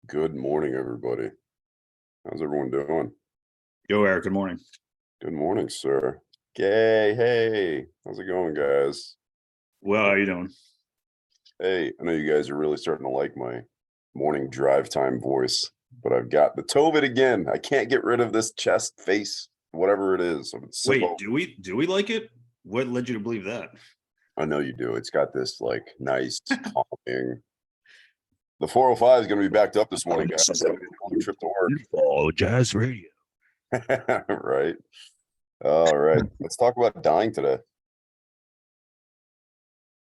Good morning, everybody. How's everyone doing? Yo, Eric, good morning. Good morning, sir. Gay, hey, how's it going, guys? Well, how you doing? Hey, I know you guys are really starting to like my morning drive time voice, but I've got the COVID again. I can't get rid of this chest, face, whatever it is. I've been sick Wait, all. do we like it? What led you to believe that? I know you do. It's got this like nice calming. The 405 is going to be backed up this morning, guys. I'm on a trip to work. Oh, jazz radio. Right. All right. Let's talk about dying today.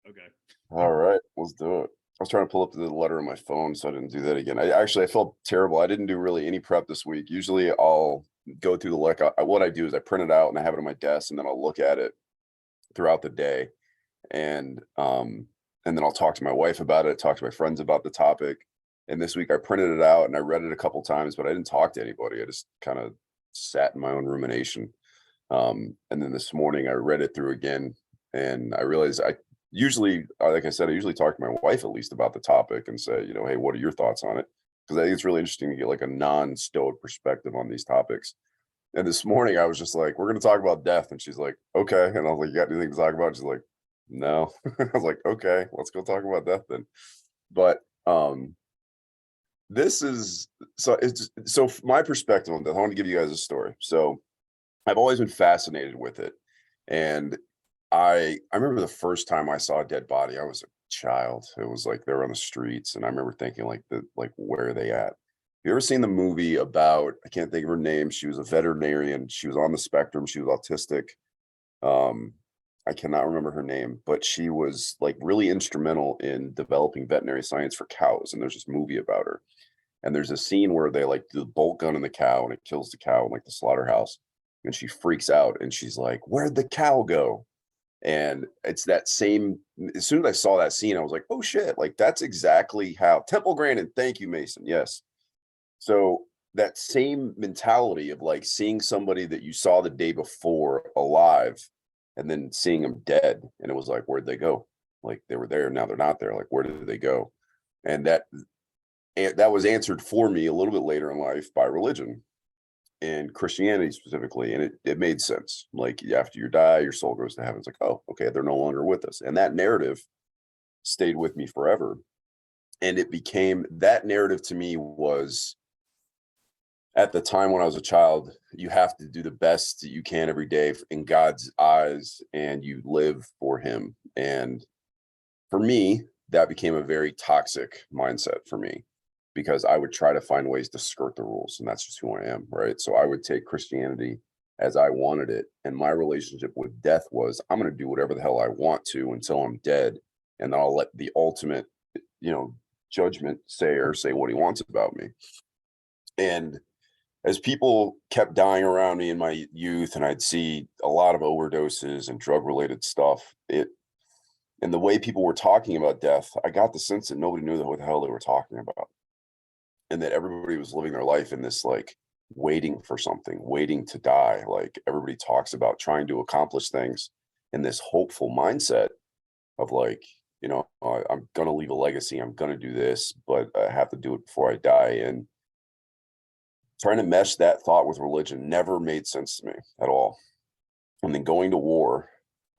Okay. All right, let's do it. I was trying to pull up the letter on my phone, so I didn't do that again. I felt terrible. I didn't do really any prep this week. Usually, I'll go through the what I do is I print it out and I have it on my desk, and then I'll look at it throughout the day, and and then I'll talk to my wife about it, talk to my friends about the topic. And this week, I printed it out and I read it a couple times, but I didn't talk to anybody. I just kind of sat in my own rumination. And then this morning, I read it through again, and I realized I usually, like I said, I usually talk to my wife at least about the topic and say, hey, what are your thoughts on it? Because I think it's really interesting to get like a non-stoic perspective on these topics. And this morning, I was just like, we're going to talk about death. And she's like, okay. And I was like, you got anything to talk about? She's like, no. I was like, okay, let's go talk about death then. But this is my perspective on death. I want to give you guys a story. So I've always been fascinated with it. And I remember the first time I saw a dead body, I was a child. It was like they were on the streets, and I remember thinking like where are they at? You ever seen the movie about, I can't think of her name. She was a veterinarian. She was on the spectrum. She was autistic. Um, I cannot remember her name, but she was like really instrumental in developing veterinary science for cows. And there's this movie about her. And there's a scene where they like do the bolt gun in the cow and it kills the cow in like the slaughterhouse. And she freaks out and she's like, "Where'd the cow go?" And it's that same, as soon as I saw that scene, I was like, oh shit, like that's exactly how Temple Grandin. Thank you, Mason. Yes. So that same mentality of like seeing somebody that you saw the day before alive and then seeing them dead. And it was like, where'd they go? Like they were there, now they're not there. Like, where did they go? And that was answered for me a little bit later in life by religion and Christianity specifically, and it made sense. Like after you die, your soul goes to heaven. It's like, oh, okay, they're no longer with us, and that narrative stayed with me forever. And it became that narrative to me was at the time when I was a child. You have to do the best that you can every day in God's eyes, and you live for Him. And for me, that became a very toxic mindset for me because I would try to find ways to skirt the rules, and that's just who I am, right? So I would take Christianity as I wanted it, and my relationship with death was I'm going to do whatever the hell I want to until I'm dead, and then I'll let the ultimate, you know, judgment say what he wants about me. And as people kept dying around me in my youth, and I'd see a lot of overdoses and drug related stuff, it and the way people were talking about death, I got the sense that nobody knew what the hell they were talking about. And that everybody was living their life in this like waiting for something, waiting to die. Like everybody talks about trying to accomplish things in this hopeful mindset of like, I'm going to leave a legacy. I'm going to do this, but I have to do it before I die. And trying to mesh that thought with religion never made sense to me at all. And then going to war,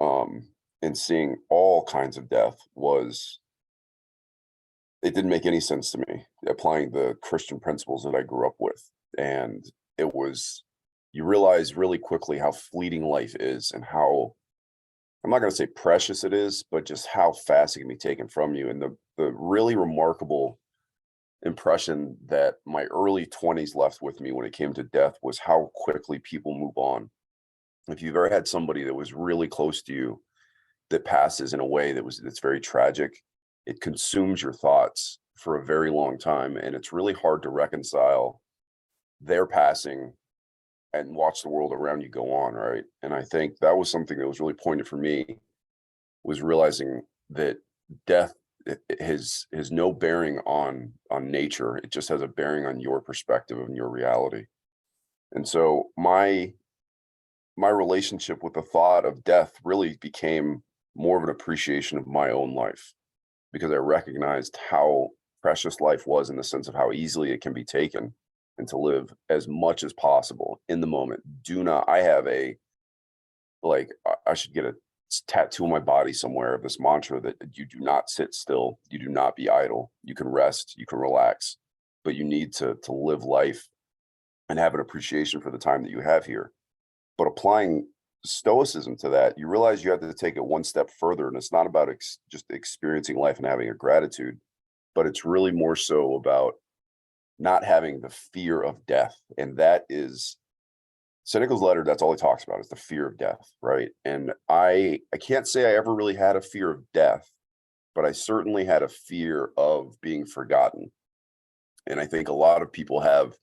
and seeing all kinds of death it didn't make any sense to me applying the Christian principles that I grew up with. And it was, you realize really quickly how fleeting life is and how, I'm not going to say precious it is, but just how fast it can be taken from you. And the really remarkable impression that my early 20s left with me when it came to death was how quickly people move on. If you've ever had somebody that was really close to you that passes in a way that's very tragic, it consumes your thoughts for a very long time, and it's really hard to reconcile their passing and watch the world around you go on, right? And I think that was something that was really poignant for me, was realizing that death it has no bearing on nature. It just has a bearing on your perspective and your reality. And so my relationship with the thought of death really became more of an appreciation of my own life because I recognized how precious life was in the sense of how easily it can be taken, and to live as much as possible in the moment. Do not, I have a, like, I should get a tattoo on my body somewhere of this mantra that you do not sit still, you do not be idle, you can rest, you can relax, but you need to live life and have an appreciation for the time that you have here. But applying stoicism to that, you realize you have to take it one step further, and it's not about just experiencing life and having a gratitude, but it's really more so about not having the fear of death. And that is Seneca's letter. That's all he talks about, is the fear of death, right? And I can't say I ever really had a fear of death, but I certainly had a fear of being forgotten. And I think a lot of people have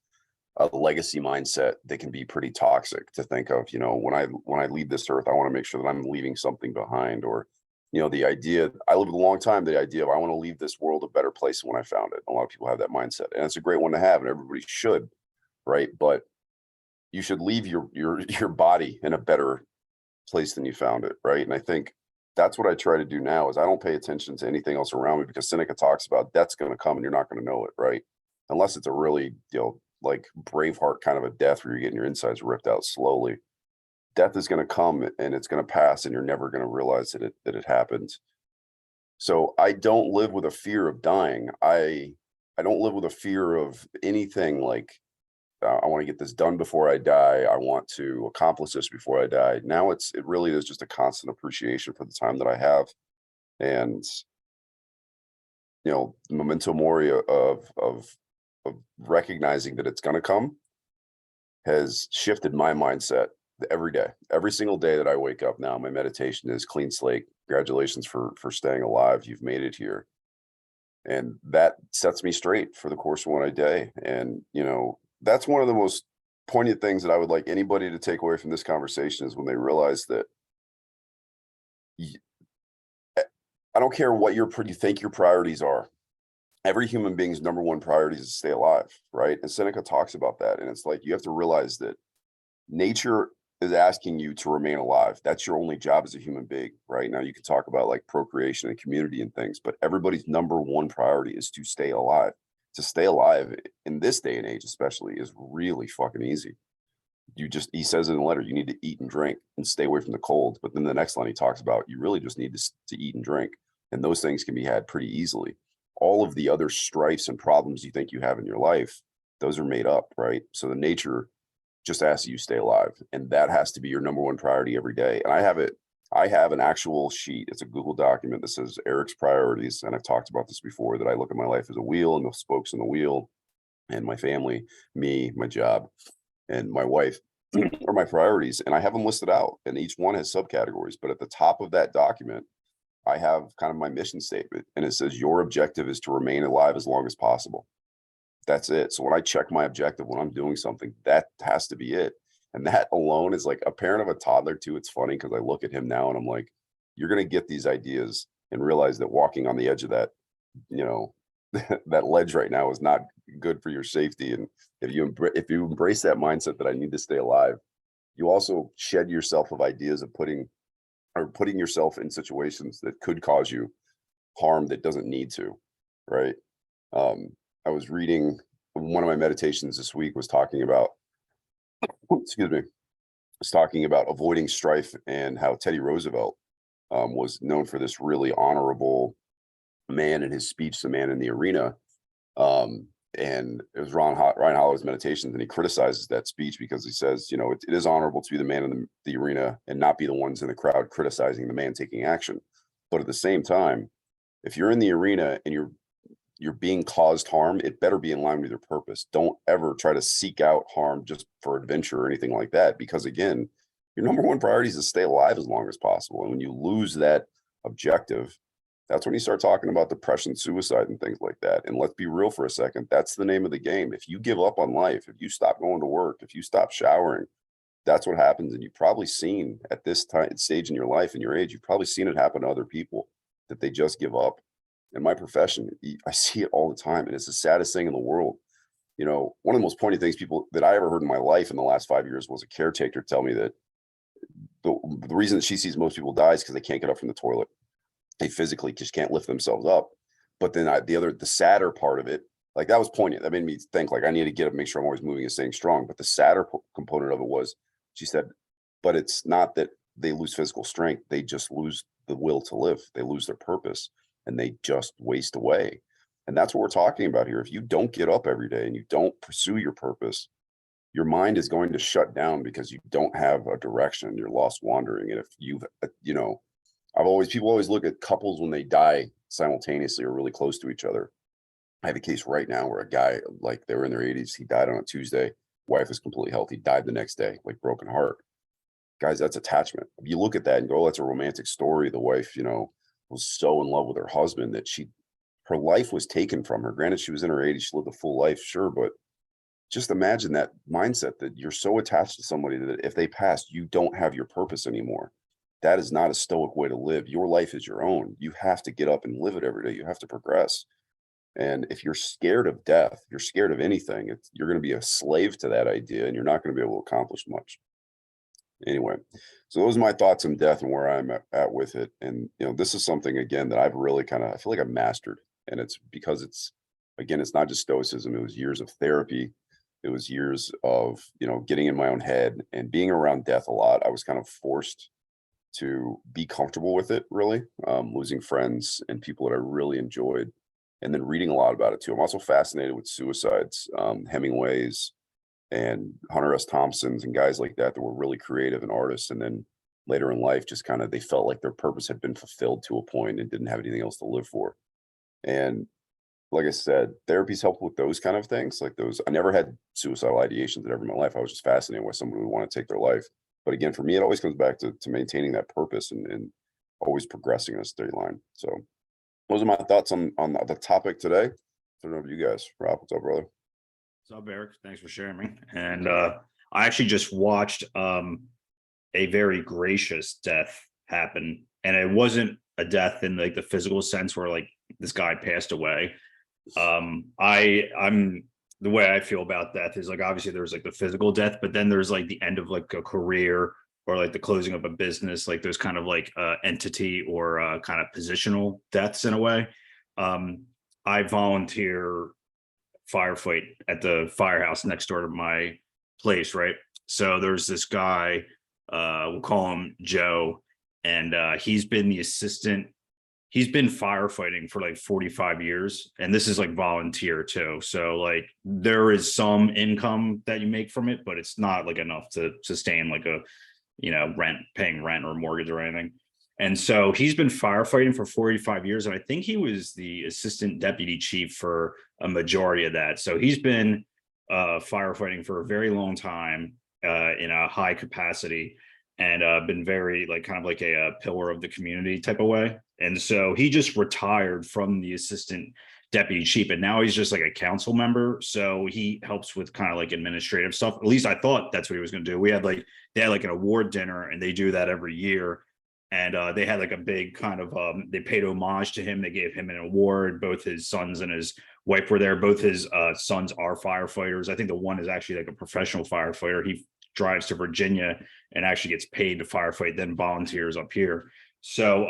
a legacy mindset that can be pretty toxic, to think of, when I leave this earth, I want to make sure that I'm leaving something behind. Or, the idea, I lived a long time, the idea of, I want to leave this world a better place than when I found it. A lot of people have that mindset, and it's a great one to have, and everybody should, right? But you should leave your body in a better place than you found it, right? And I think that's what I try to do now, is I don't pay attention to anything else around me, because Seneca talks about death's going to come and you're not going to know it, right? Unless it's a really, like Braveheart kind of a death where you're getting your insides ripped out slowly. Death is going to come and it's going to pass, and you're never going to realize that it happened. So I don't live with a fear of dying. I don't live with a fear of anything, like, I want to get this done before I die. I want to accomplish this before I die. Now it really is just a constant appreciation for the time that I have, and memento mori of recognizing that it's going to come has shifted my mindset every day. Every single day that I wake up now, my meditation is clean slate. Congratulations for staying alive. You've made it here. And that sets me straight for the course of one day. And, that's one of the most poignant things that I would like anybody to take away from this conversation, is when they realize that y- I don't care what you think your priorities are. Every human being's number one priority is to stay alive, right? And Seneca talks about that. And it's like, you have to realize that nature is asking you to remain alive. That's your only job as a human being, right? Now you can talk about like procreation and community and things, but everybody's number one priority is to stay alive. To stay alive in this day and age, especially, is really fucking easy. He says in the letter, you need to eat and drink and stay away from the cold. But then the next line he talks about, you really just need to eat and drink. And those things can be had pretty easily. All of the other strifes and problems you think you have in your life, those are made up, right? So the nature just asks you stay alive. And that has to be your number one priority every day. And I have an actual sheet. It's a Google document that says Eric's priorities. And I've talked about this before, that I look at my life as a wheel, and the spokes in the wheel, and my family, me, my job, and my wife are my priorities. And I have them listed out, and each one has subcategories. But at the top of that document, I have kind of my mission statement, and it says your objective is to remain alive as long as possible. That's it. So when I check my objective, when I'm doing something, that has to be it. And that alone is, like, a parent of a toddler too. It's funny because I look at him now and I'm like, you're going to get these ideas and realize that walking on the edge of that, you know, that ledge right now is not good for your safety. And if you embrace that mindset that I need to stay alive, you also shed yourself of ideas of putting yourself in situations that could cause you harm that doesn't need to, right? Um, I was reading, one of my meditations this week was talking about, excuse me, was talking about avoiding strife, and how Teddy Roosevelt was known for this really honorable man in his speech, The Man in the Arena. And it was Ryan Holloway's meditations, and he criticizes that speech because he says, it is honorable to be the man in the arena and not be the ones in the crowd criticizing the man taking action. But at the same time, if you're in the arena and you're being caused harm, it better be in line with your purpose. Don't ever try to seek out harm just for adventure or anything like that, because again, your number one priority is to stay alive as long as possible. And when you lose that objective, that's when you start talking about depression, suicide, and things like that. And let's be real for a second. That's the name of the game. If you give up on life, if you stop going to work, if you stop showering, that's what happens. And you've probably seen at this stage in your life and your age, you've probably seen it happen to other people, that they just give up. In my profession, I see it all the time, and it's the saddest thing in the world. One of the most pointed things that I ever heard in my life in the last 5 years was a caretaker tell me that the reason that she sees most people die is because they can't get up from the toilet. They physically just can't lift themselves up. But then the sadder part of it, like that was poignant. That made me think like I need to get up, make sure I'm always moving and staying strong. But the sadder component of it was, she said, but it's not that they lose physical strength. They just lose the will to live. They lose their purpose and they just waste away. And that's what we're talking about here. If you don't get up every day and you don't pursue your purpose, your mind is going to shut down because you don't have a direction. You're lost wandering. And if you've, people always look at couples when they die simultaneously or really close to each other. I have a case right now where a guy, like they were in their 80s, he died on a Tuesday. Wife was completely healthy, died the next day, like broken heart. Guys, that's attachment. You look at that and go, oh, that's a romantic story. The wife, was so in love with her husband that her life was taken from her. Granted, she was in her 80s, she lived a full life, sure, but just imagine that mindset that you're so attached to somebody that if they pass, you don't have your purpose anymore. That is not a stoic way to live. Your life is your own. You have to get up and live it every day. You have to progress. And if you're scared of death, you're scared of anything, you're going to be a slave to that idea and you're not going to be able to accomplish much. Anyway, so those are my thoughts on death and where I'm at with it. And, this is something, again, that I've really I feel like I've mastered. And it's because it's not just Stoicism. It was years of therapy. It was years of, getting in my own head and being around death a lot. I was kind of forced to be comfortable with it, really, losing friends and people that I really enjoyed, and then reading a lot about it too. I'm also fascinated with suicides, Hemingway's and Hunter S. Thompson's and guys like that were really creative and artists. And then later in life, just they felt like their purpose had been fulfilled to a point and didn't have anything else to live for. And like I said, therapy's helped with those kind of things. Like those, I never had suicidal ideations ever in my life. I was just fascinated why somebody would want to take their life. But again, for me, it always comes back to maintaining that purpose and always progressing in a straight line. So those are my thoughts on the topic today. Turn it over to you guys. Rob, what's up, brother? What's up, Eric? Thanks for sharing me. And I actually just watched a very gracious death happen, and it wasn't a death in like the physical sense where like this guy passed away. I'm the way I feel about death is like obviously there's like the physical death, but then there's like the end of like a career or like the closing of a business. Like there's kind of like entity or kind of positional deaths in a way. I volunteer firefight at the firehouse next door to my place, right? So there's this guy, we'll call him Joe, and he's been the assistant. He's been firefighting for like 45 years, and this is like volunteer too. So like there is some income that you make from it, but it's not like enough to sustain like a, paying rent or mortgage or anything. And so he's been firefighting for 45 years. And I think he was the assistant deputy chief for a majority of that. So he's been firefighting for a very long time in a high capacity, and been very like kind of like a pillar of the community type of way. And so he just retired from the assistant deputy chief, and now he's just like a council member. So he helps with kind of like administrative stuff. At least I thought that's what he was going to do. They had like an award dinner, and they do that every year. And they had like a big kind of they paid homage to him. They gave him an award. Both his sons and his wife were there. Both his sons are firefighters. I think the one is actually like a professional firefighter. He drives to Virginia and actually gets paid to firefight, then volunteers up here. So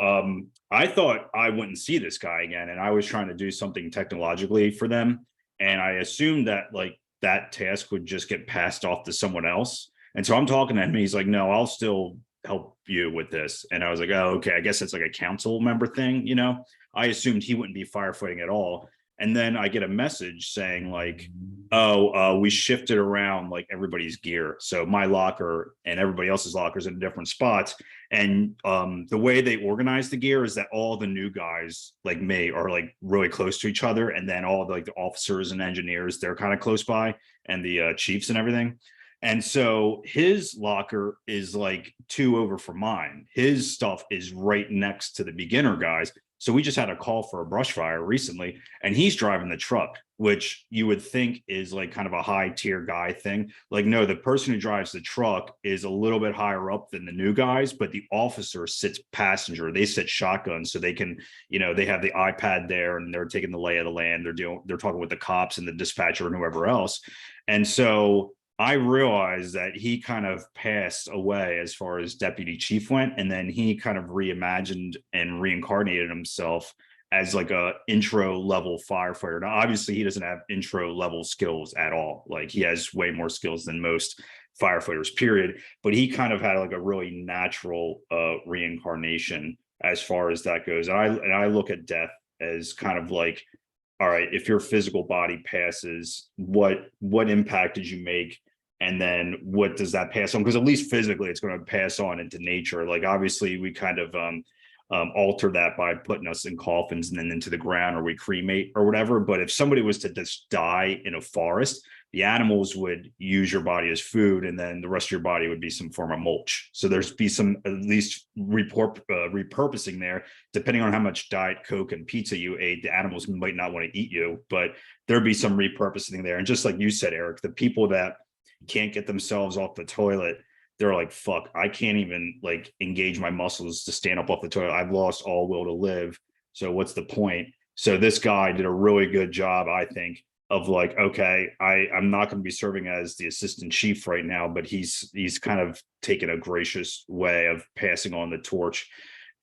I thought I wouldn't see this guy again, and I was trying to do something technologically for them, and I assumed that like that task would just get passed off to someone else. And so I'm talking to him, and he's like, "No, I'll still help you with this." And I was like, "Oh, okay. I guess it's like a council member thing." I assumed he wouldn't be firefighting at all. And then I get a message saying like, "Oh, we shifted around like everybody's gear. So my locker and everybody else's lockers in different spots. And the way they organize the gear is that all the new guys like me are like really close to each other. And then all the, like the officers and engineers, they're kind of close by, and the chiefs and everything. And so his locker is like 2 over from mine. His stuff is right next to the beginner guys. So we just had a call for a brush fire recently, and he's driving the truck, which you would think is like kind of a high tier guy thing. Like, no, the person who drives the truck is a little bit higher up than the new guys, but the officer sits passenger. They sit shotgun, so they can, they have the iPad there and they're taking the lay of the land. They're talking with the cops and the dispatcher and whoever else. And so I realized that he kind of passed away as far as deputy chief went, and then he kind of reimagined and reincarnated himself as like a intro level firefighter. Now, obviously, he doesn't have intro level skills at all. Like he has way more skills than most firefighters, period. But he kind of had like a really natural reincarnation as far as that goes. And I look at death as kind of like, all right, if your physical body passes, what impact did you make? And then what does that pass on? Because at least physically, it's going to pass on into nature. Like obviously, we kind of alter that by putting us in coffins and then into the ground, or we cremate or whatever. But if somebody was to just die in a forest, the animals would use your body as food, and then the rest of your body would be some form of mulch. So there's be some at least repurposing there, depending on how much diet coke and pizza you ate. The animals might not want to eat you, but there'd be some repurposing there. And just like you said, Eric, the people that can't get themselves off the toilet, they're like, fuck, I can't even like engage my muscles to stand up off the toilet. I've lost all will to live. So what's the point? So this guy did a really good job, I think, of like, okay, I'm not going to be serving as the assistant chief right now, but he's kind of taken a gracious way of passing on the torch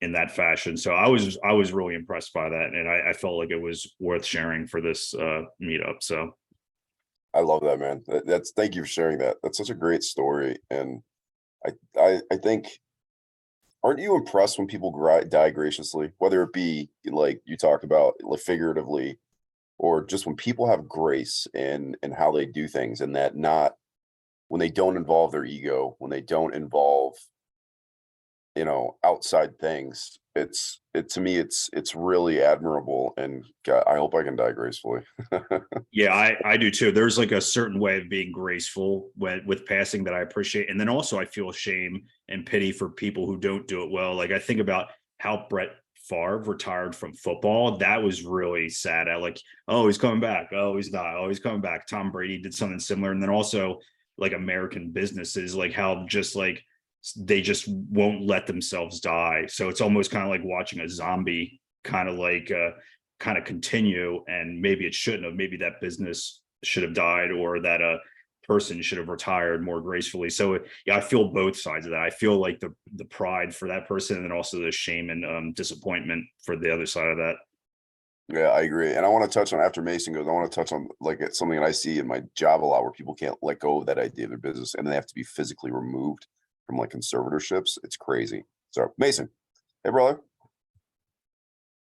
in that fashion. So I was really impressed by that, and I felt like it was worth sharing for this meetup. So I love that, man. That's thank you for sharing that. That's such a great story, and I think, aren't you impressed when people die graciously, whether it be like you talk about, like figuratively, or just when people have grace in how they do things, and that not when they don't involve their ego, when they don't involve, outside things. It to me, it's really admirable, and God, I hope I can die gracefully. yeah, I do too. There's like a certain way of being graceful with passing that I appreciate, and then also I feel shame and pity for people who don't do it well. Like I think about how Brett Favre retired from football. That was really sad. I like, oh, he's coming back. Oh, he's not. Oh, he's coming back. Tom Brady did something similar, and then also like American businesses, like how just like they just won't let themselves die. So it's almost kind of like watching a zombie kind of like kind of continue, and maybe it shouldn't have. Maybe that business should have died, or that person should have retired more gracefully. So yeah, I feel both sides of that. I feel like the pride for that person, and then also the shame and disappointment for the other side of that. Yeah, I agree. And I want to touch on, after Mason goes, I want to touch on like it's something that I see in my job a lot, where people can't let go of that idea of their business, and they have to be physically removed from like conservatorships. It's crazy. So Mason, hey brother.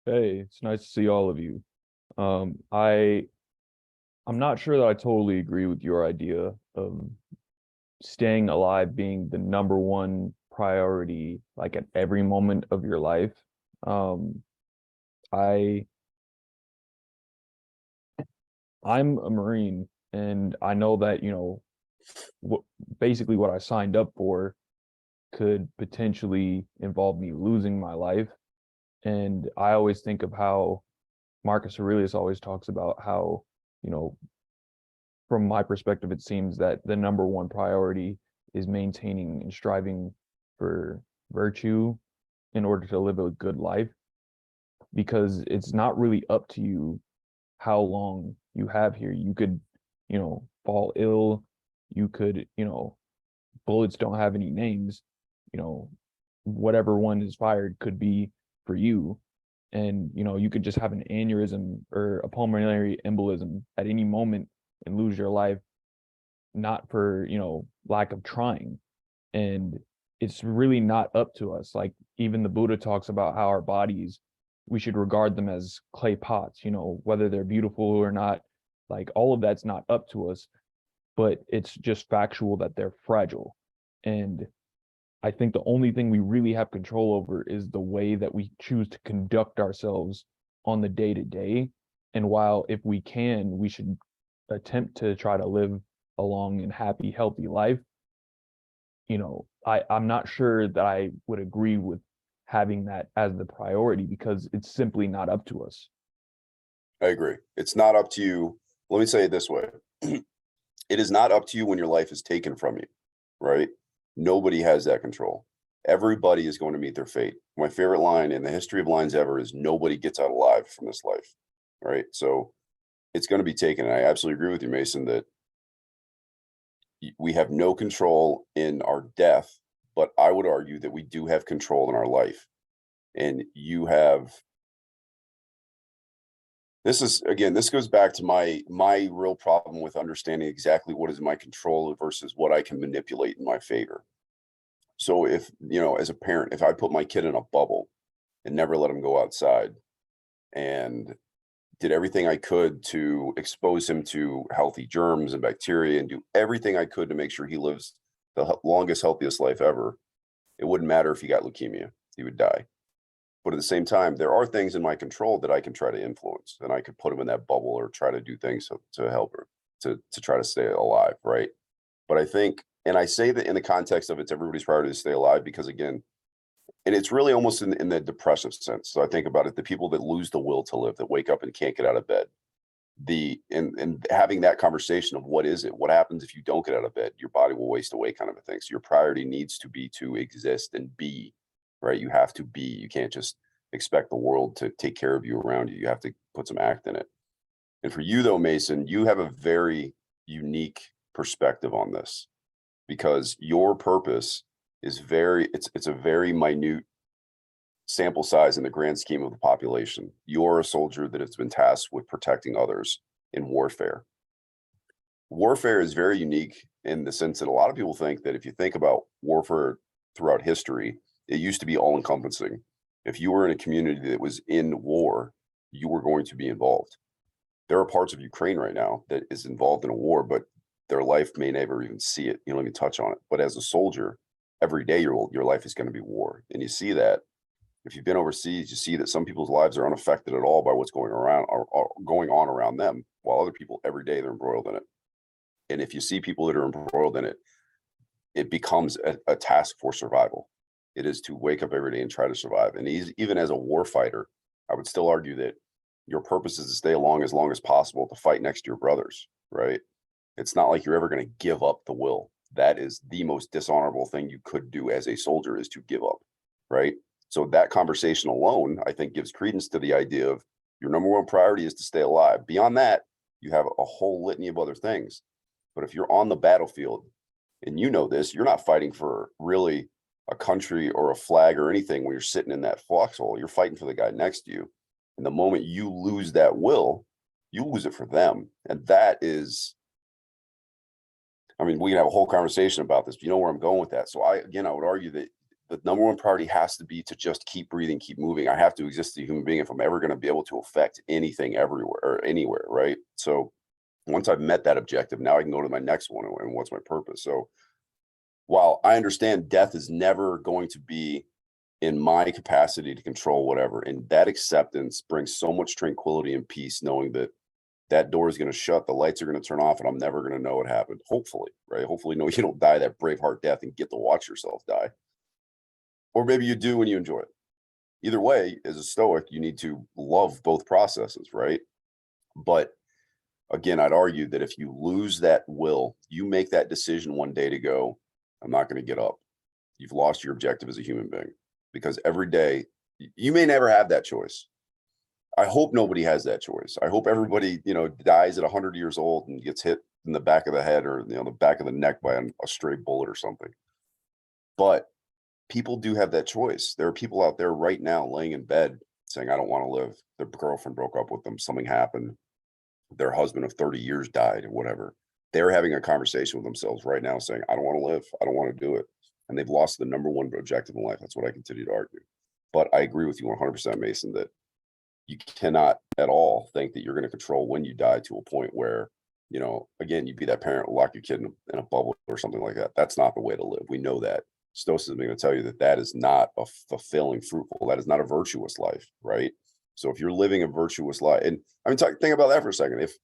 Hey, it's nice to see all of you. I'm not sure that I totally agree with your idea of staying alive being the number one priority, like at every moment of your life. Um, I I'm a Marine, and I know that, what basically what I signed up for could potentially involve me losing my life. And I always think of how Marcus Aurelius always talks about how, you know, from my perspective, it seems that the number one priority is maintaining and striving for virtue in order to live a good life, because it's not really up to you how long you have here. You could, fall ill. You could, bullets don't have any names. You know, whatever one is fired could be for you. And, you could just have an aneurysm or a pulmonary embolism at any moment and lose your life, not for, lack of trying. And it's really not up to us. Like even the Buddha talks about how our bodies, we should regard them as clay pots, whether they're beautiful or not. Like all of that's not up to us, but it's just factual that they're fragile. And I think the only thing we really have control over is the way that we choose to conduct ourselves on the day to day. And while if we can, we should attempt to try to live a long and happy, healthy life. I'm not sure that I would agree with having that as the priority, because it's simply not up to us. I agree. It's not up to you. Let me say it this way. It is not up to you when your life is taken from you, right? Nobody has that control. Everybody is going to meet their fate. My favorite line in the history of lines ever is nobody gets out alive from this life, right? So it's going to be taken. And I absolutely agree with you, Mason, that we have no control in our death, but I would argue that we do have control in our life. And you have this goes back to my real problem with understanding exactly what is in my control versus what I can manipulate in my favor. So if, as a parent, if I put my kid in a bubble and never let him go outside and did everything I could to expose him to healthy germs and bacteria and do everything I could to make sure he lives the longest, healthiest life ever, it wouldn't matter if he got leukemia, he would die. But at the same time, there are things in my control that I can try to influence, and I could put him in that bubble or try to do things to help her to try to stay alive, right? But I think, and I say that in the context of it's everybody's priority to stay alive because again, and it's really almost in the depressive sense. So I think about it, the people that lose the will to live, that wake up and can't get out of bed. And having that conversation of what is it? What happens if you don't get out of bed? Your body will waste away kind of a thing. So your priority needs to be to exist and be, right? You have to be. You can't just expect the world to take care of you around you. You have to put some act in it. And for you though, Mason, you have a very unique perspective on this because your purpose is it's a very minute sample size in the grand scheme of the population. You're a soldier that has been tasked with protecting others in warfare. Warfare is very unique in the sense that a lot of people think that if you think about warfare throughout history, it used to be all encompassing. If you were in a community that was in war, you were going to be involved. There are parts of Ukraine right now that is involved in a war, but their life may never even see it. You don't even touch on it. But as a soldier, every day your life is going to be war. And you see that if you've been overseas, you see that some people's lives are unaffected at all by what's going around or going on around them, while other people every day they're embroiled in it. And if you see people that are embroiled in it, it becomes a task for survival. It is to wake up every day and try to survive. And even as a war fighter, I would still argue that your purpose is to stay along as possible to fight next to your brothers, right? It's not like you're ever going to give up the will. That is the most dishonorable thing you could do as a soldier is to give up, right? So that conversation alone, I think, gives credence to the idea of your number one priority is to stay alive. Beyond that, you have a whole litany of other things. But if you're on the battlefield, and you know this, you're not fighting for really a country or a flag or anything when you're sitting in that foxhole. You're fighting for the guy next to you. And the moment you lose that will, you lose it for them. And that is, I mean, we can have a whole conversation about this, but you know where I'm going with that. So I would argue that the number one priority has to be to just keep breathing, keep moving. I have to exist as a human being if I'm ever going to be able to affect anything everywhere or anywhere, right? So once I've met that objective, now I can go to my next one and what's my purpose. So while I understand death is never going to be in my capacity to control whatever, and that acceptance brings so much tranquility and peace, knowing that that door is going to shut, the lights are going to turn off, and I'm never going to know what happened. Hopefully, right? Hopefully, no, you don't die that Braveheart death and get to watch yourself die. Or maybe you do when you enjoy it. Either way, as a Stoic, you need to love both processes, right? But again, I'd argue that if you lose that will, you make that decision one day to go, I'm not going to get up. You've lost your objective as a human being because every day you may never have that choice. I hope nobody has that choice. I hope everybody, dies at 100 years old and gets hit in the back of the head or, the back of the neck by a stray bullet or something. But people do have that choice. There are people out there right now laying in bed saying, I don't want to live. Their girlfriend broke up with them. Something happened. Their husband of 30 years died or whatever. They're having a conversation with themselves right now saying, I don't want to live. I don't want to do it. And they've lost the number one objective in life. That's what I continue to argue. But I agree with you 100%, Mason, that you cannot at all think that you're going to control when you die to a point where, again, you'd be that parent, lock your kid in a bubble or something like that. That's not the way to live. We know that. Stoicism is going to tell you that that is not a fulfilling, fruitful, that is not a virtuous life, right? So if you're living a virtuous life, and I mean, think about that for a second. If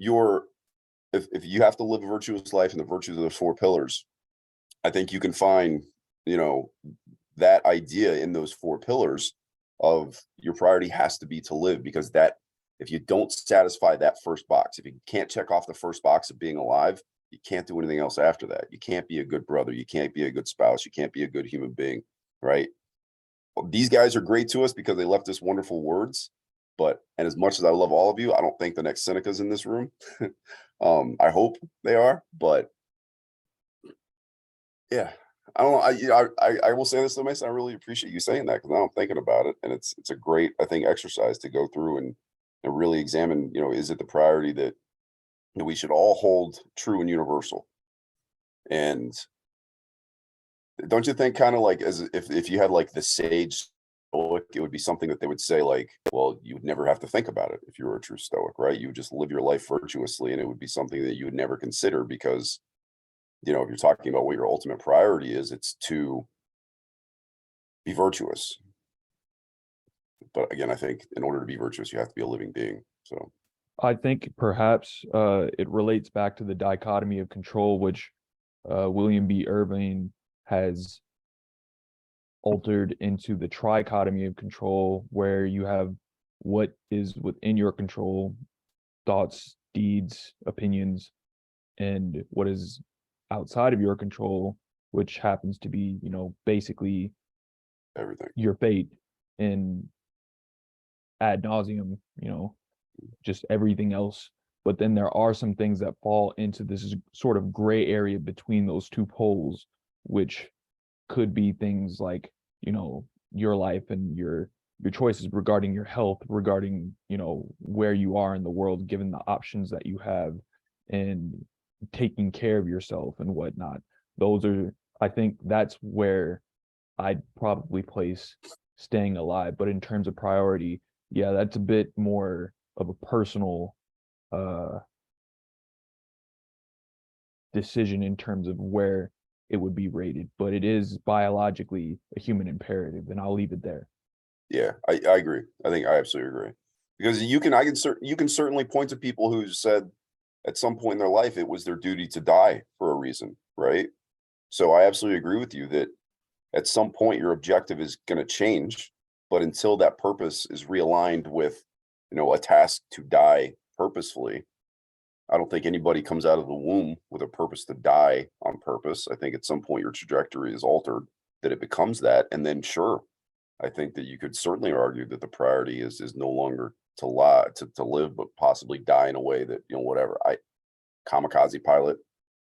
you have to live a virtuous life and the virtues of the four pillars, I think you can find, that idea in those four pillars of your priority has to be to live, because that if you don't satisfy that first box, if you can't check off the first box of being alive, you can't do anything else after that. You can't be a good brother. You can't be a good spouse. You can't be a good human being, right? Well, these guys are great to us because they left us wonderful words. And as much as I love all of you, I don't think the next Senecas in this room. I hope they are, but yeah, I don't know. I will say this though, Mason. I really appreciate you saying that because now I'm thinking about it, and it's a great, I think, exercise to go through and and really examine, is it the priority that we should all hold true and universal? And don't you think, kind of like, as if you had like the sage stoic, it would be something that they would say, like, well, you would never have to think about it if you were a true stoic, right? You would just live your life virtuously, and it would be something that you would never consider, because if you're talking about what your ultimate priority is, it's to be virtuous. But again, I think in order to be virtuous, you have to be a living being. So I think perhaps it relates back to the dichotomy of control, which William B. Irving has altered into the trichotomy of control, where you have what is within your control, thoughts, deeds, opinions, and what is outside of your control, which happens to be, basically everything. your fate, and ad nauseum, just everything else. But then there are some things that fall into this sort of gray area between those two poles, which could be things like, your life and your choices regarding your health, regarding, where you are in the world, given the options that you have, and taking care of yourself and whatnot. I think that's where I'd probably place staying alive. But in terms of priority, yeah, that's a bit more of a personal decision in terms of where it would be rated, but it is biologically a human imperative, and I'll leave it there. Yeah, I agree. I think I absolutely agree, because you can certainly point to people who said at some point in their life it was their duty to die for a reason, right? So I absolutely agree with you that at some point your objective is going to change, but until that purpose is realigned with, a task to die purposefully, I don't think anybody comes out of the womb with a purpose to die on purpose. I think at some point your trajectory is altered, that it becomes that, and then sure, I think that you could certainly argue that the priority is no longer to lie to live, but possibly die in a way that, whatever. Kamikaze pilot,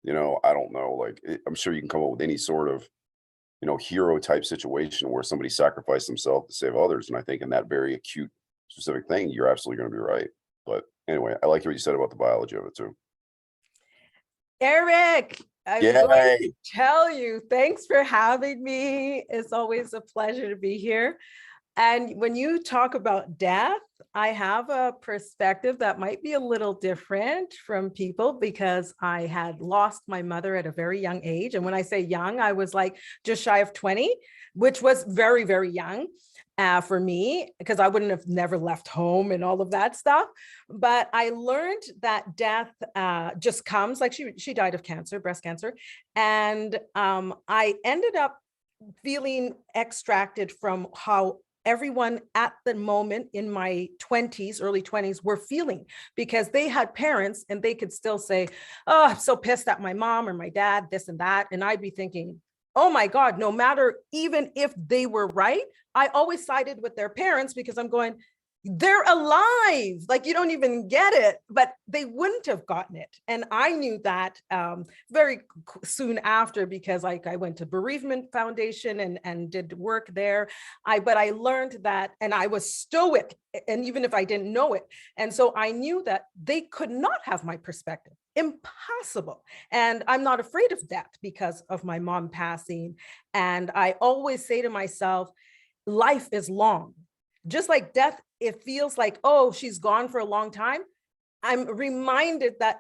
I don't know. Like, I'm sure you can come up with any sort of, hero type situation where somebody sacrificed themselves to save others. And I think in that very acute, specific thing, you're absolutely going to be right. But anyway, I like what you said about the biology of it too. Eric, I'm going Yay! to tell you, thanks for having me. It's always a pleasure to be here. And when you talk about death, I have a perspective that might be a little different from people, because I had lost my mother at a very young age. And when I say young, I was like just shy of 20, which was very, very young for me, because I wouldn't have never left home and all of that stuff. But I learned that death just comes, like she died of cancer, breast cancer. And I ended up feeling extracted from how everyone at the moment in my 20s, early 20s, were feeling, because they had parents and they could still say, oh, I'm so pissed at my mom or my dad, this and that. And I'd be thinking, oh my God, no matter, even if they were right, I always sided with their parents, because I'm going, they're alive. Like, you don't even get it, but they wouldn't have gotten it. And I knew that very soon after, because I went to Bereavement Foundation and did work there. But I learned that, and I was stoic, and even if I didn't know it. And so I knew that they could not have my perspective. Impossible. And I'm not afraid of death because of my mom passing. And I always say to myself, life is long. Just like death, it feels like, oh, she's gone for a long time. I'm reminded that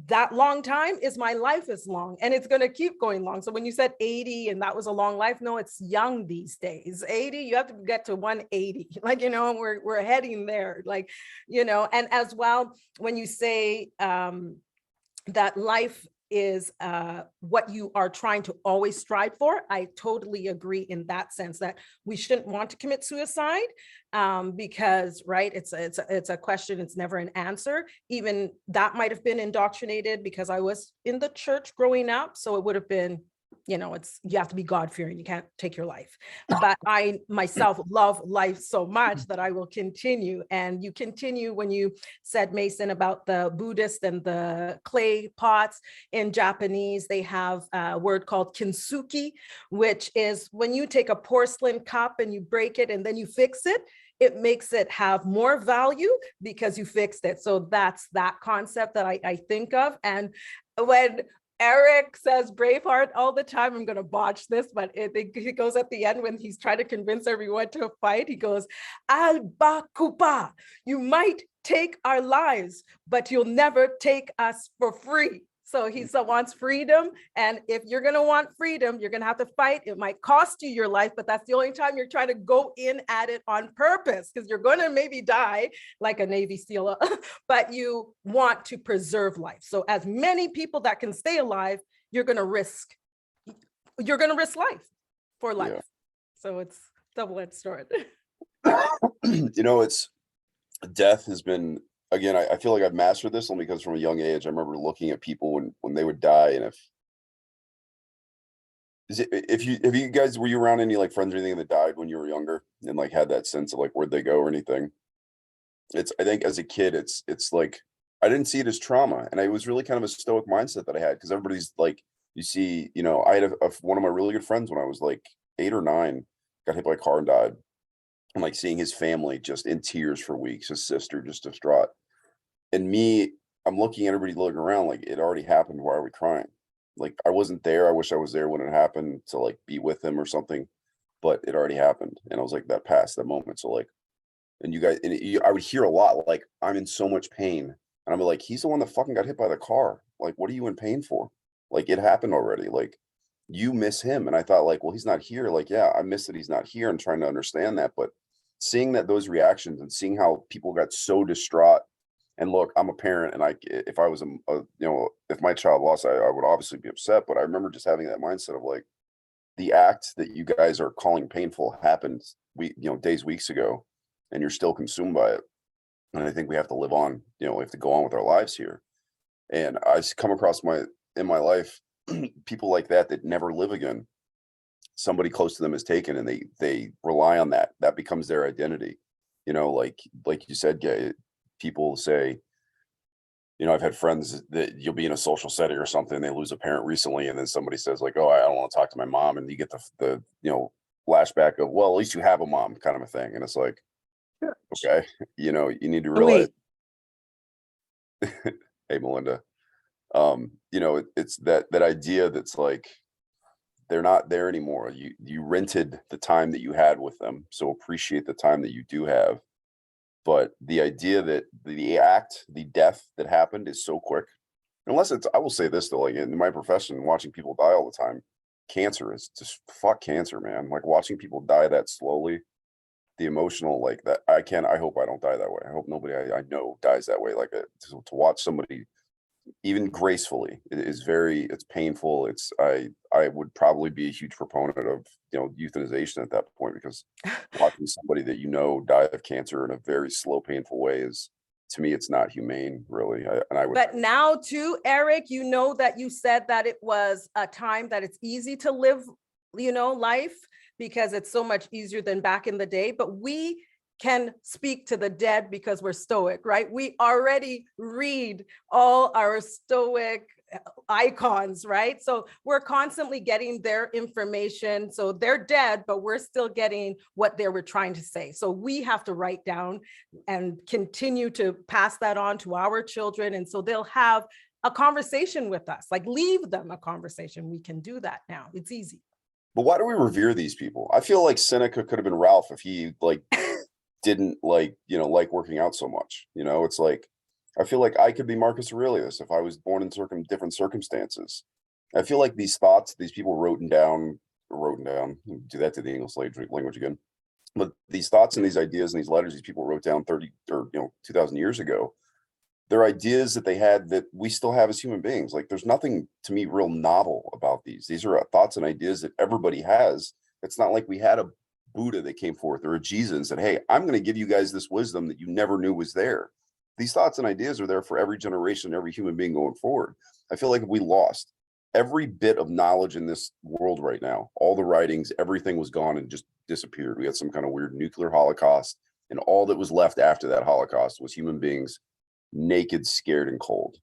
that long time is my life is long, and it's going to keep going long. So when you said 80 and that was a long life, no, it's young these days. 80, you have to get to 180. Like, we're heading there, like, and as well, when you say that life is what you are trying to always strive for, I totally agree in that sense, that we shouldn't want to commit suicide because, right, it's a question, it's never an answer. Even that might have been indoctrinated because I was in the church growing up, so it would have been, you have to be God-fearing, you can't take your life. But I myself love life so much that I will continue. And you continue when you said, Mason, about the Buddhist and the clay pots. In Japanese, they have a word called kintsugi, which is when you take a porcelain cup and you break it and then you fix it, it makes it have more value because you fixed it. So that's that concept that I think of. And when Eric says Braveheart all the time, I'm going to botch this, but it goes at the end when he's trying to convince everyone to fight. He goes, Alba Kupa, you might take our lives, but you'll never take us for free. So he wants freedom. And if you're going to want freedom, you're going to have to fight. It might cost you your life, but that's the only time you're trying to go in at it on purpose, because you're going to maybe die like a Navy SEAL, but you want to preserve life. So as many people that can stay alive, you're going to risk life for life. Yeah. So it's double-edged sword. It's death has been, again, I feel like I've mastered this only because from a young age, I remember looking at people when they would die. And if you guys, were you around any like friends or anything that died when you were younger and like had that sense of like, where'd they go or anything? I think as a kid, it's like, I didn't see it as trauma. And it was really kind of a stoic mindset that I had, because everybody's like, you see, I had one of my really good friends when I was like 8 or 9, got hit by a car and died. And like seeing his family just in tears for weeks, his sister just distraught. And me, I'm looking at everybody looking around like it already happened. Why are we crying? Like I wasn't there. I wish I was there when it happened to like be with him or something, but it already happened. And I was like, that passed, that moment. So like, and you guys, I would hear a lot, like, I'm in so much pain. And I'm like, he's the one that fucking got hit by the car. Like, what are you in pain for? Like, it happened already. Like, you miss him. And I thought like, well, he's not here. Like, yeah, I miss that he's not here and trying to understand that. But seeing those reactions and seeing how people got so distraught. And look, I'm a parent, and if I was if my child lost, I would obviously be upset. But I remember just having that mindset of like, the act that you guys are calling painful happened days, weeks ago, and you're still consumed by it. And I think we have to live on. We have to go on with our lives here. And I come across in my life people like that never live again. Somebody close to them is taken, and they rely on that. That becomes their identity. Like you said, Gay. People say, I've had friends that you'll be in a social setting or something, they lose a parent recently, and then somebody says like, oh, I don't want to talk to my mom, and you get the flashback of, well, at least you have a mom, kind of a thing. And it's like, okay, you need to realize. Hey, Melinda, it's that idea that's like, they're not there anymore. You rented the time that you had with them, so appreciate the time that you do have. But the idea that the death that happened is so quick, unless I will say this though, like in my profession, watching people die all the time, cancer is just fuck cancer, man. Like watching people die that slowly, the emotional, like that, I hope I don't die that way. I hope nobody I know dies that way. Like to watch somebody even gracefully it's painful. I would probably be a huge proponent of euthanization at that point, because watching somebody that die of cancer in a very slow, painful way is, to me, it's not humane, really. But now too, Eric, that you said that it was a time that it's easy to live life, because it's so much easier than back in the day. But we can speak to the dead because we're stoic, right? We already read all our stoic icons, right? So we're constantly getting their information. So they're dead, but we're still getting what they were trying to say. So we have to write down and continue to pass that on to our children. And so they'll have a conversation with us, like leave them a conversation. We can do that now. It's easy. But why do we revere these people? I feel like Seneca could have been Ralph if he didn't like working out so much. It's like, I feel like I could be Marcus Aurelius if I was born in different circumstances. I feel like these thoughts, these people wrote down, do that to the English language again. But these thoughts and these ideas and these letters these people wrote down 30 or 2,000 years ago, they're ideas that they had that we still have as human beings. Like, there's nothing to me real novel about these. These are thoughts and ideas that everybody has. It's not like we had a Buddha that came forth or a Jesus and said, hey, I'm going to give you guys this wisdom that you never knew was there. These thoughts and ideas are there for every generation, every human being going forward. I feel like if we lost every bit of knowledge in this world right now, all the writings, everything was gone and just disappeared. We had some kind of weird nuclear holocaust, and all that was left after that holocaust was human beings naked, scared, and cold.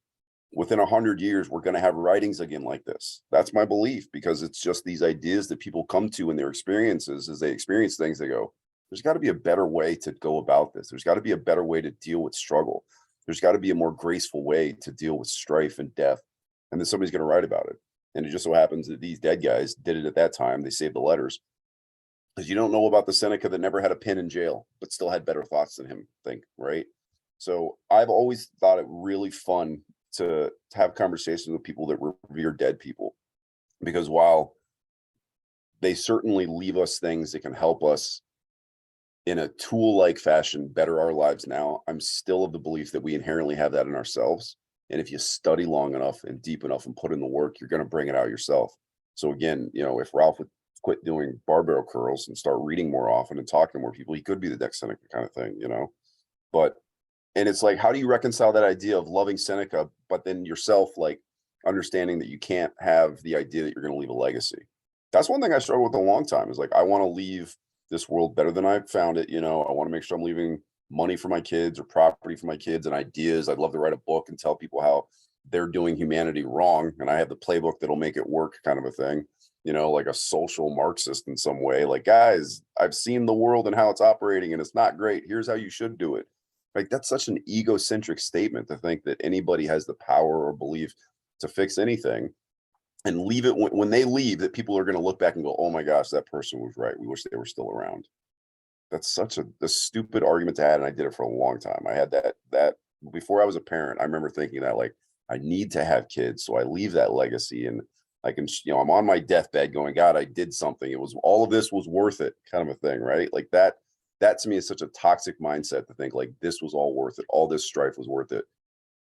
Within 100 years, we're going to have writings again like this. That's my belief, because it's just these ideas that people come to in their experiences. As they experience things, they go, there's got to be a better way to go about this. There's got to be a better way to deal with struggle. There's got to be a more graceful way to deal with strife and death. And then somebody's going to write about it. And it just so happens that these dead guys did it at that time. They saved the letters. Because you don't know about the Seneca that never had a pin in jail, but still had better thoughts than him, right? So I've always thought it really fun to have conversations with people that revere dead people. Because while they certainly leave us things that can help us in a tool-like fashion better our lives now, I'm still of the belief that we inherently have that in ourselves. And if you study long enough and deep enough and put in the work, you're going to bring it out yourself. So again, if Ralph would quit doing barbell curls and start reading more often and talking to more people, he could be the next Seneca kind of thing, But, and it's like, how do you reconcile that idea of loving Seneca, but then yourself, like understanding that you can't have the idea that you're going to leave a legacy? That's one thing I struggled with a long time, is like, I want to leave this world better than I found it. I want to make sure I'm leaving money for my kids or property for my kids and ideas. I'd love to write a book and tell people how they're doing humanity wrong. And I have the playbook that'll make it work, kind of a thing, like a social Marxist in some way. Like, guys, I've seen the world and how it's operating and it's not great. Here's how you should do it. Like, that's such an egocentric statement to think that anybody has the power or belief to fix anything. And leave it when they leave, that people are going to look back and go, oh my gosh, that person was right. We wish they were still around. That's such a stupid argument to have. And I did it for a long time. I had that before I was a parent. I remember thinking that, like, I need to have kids, so I leave that legacy. And I can, I'm on my deathbed going, God, I did something. It was, all of this was worth it, kind of a thing, right? Like that to me is such a toxic mindset, to think like this was all worth it. All this strife was worth it.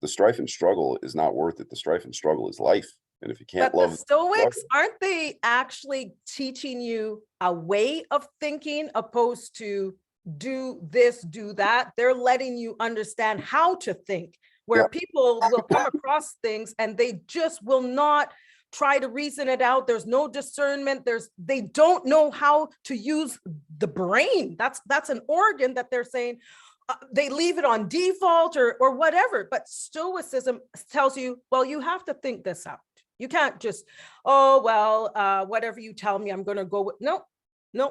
The strife and struggle is not worth it. The strife and struggle is life. And if you can't But love the Stoics, aren't they actually teaching you a way of thinking opposed to do this, do that? They're letting you understand how to think, where people will come across things and they just will not try to reason it out. There's no discernment. They don't know how to use the brain. That's an organ that they're saying. They leave it on default or whatever. But Stoicism tells you, well, you have to think this out. You can't just, whatever you tell me, I'm going to go with. No,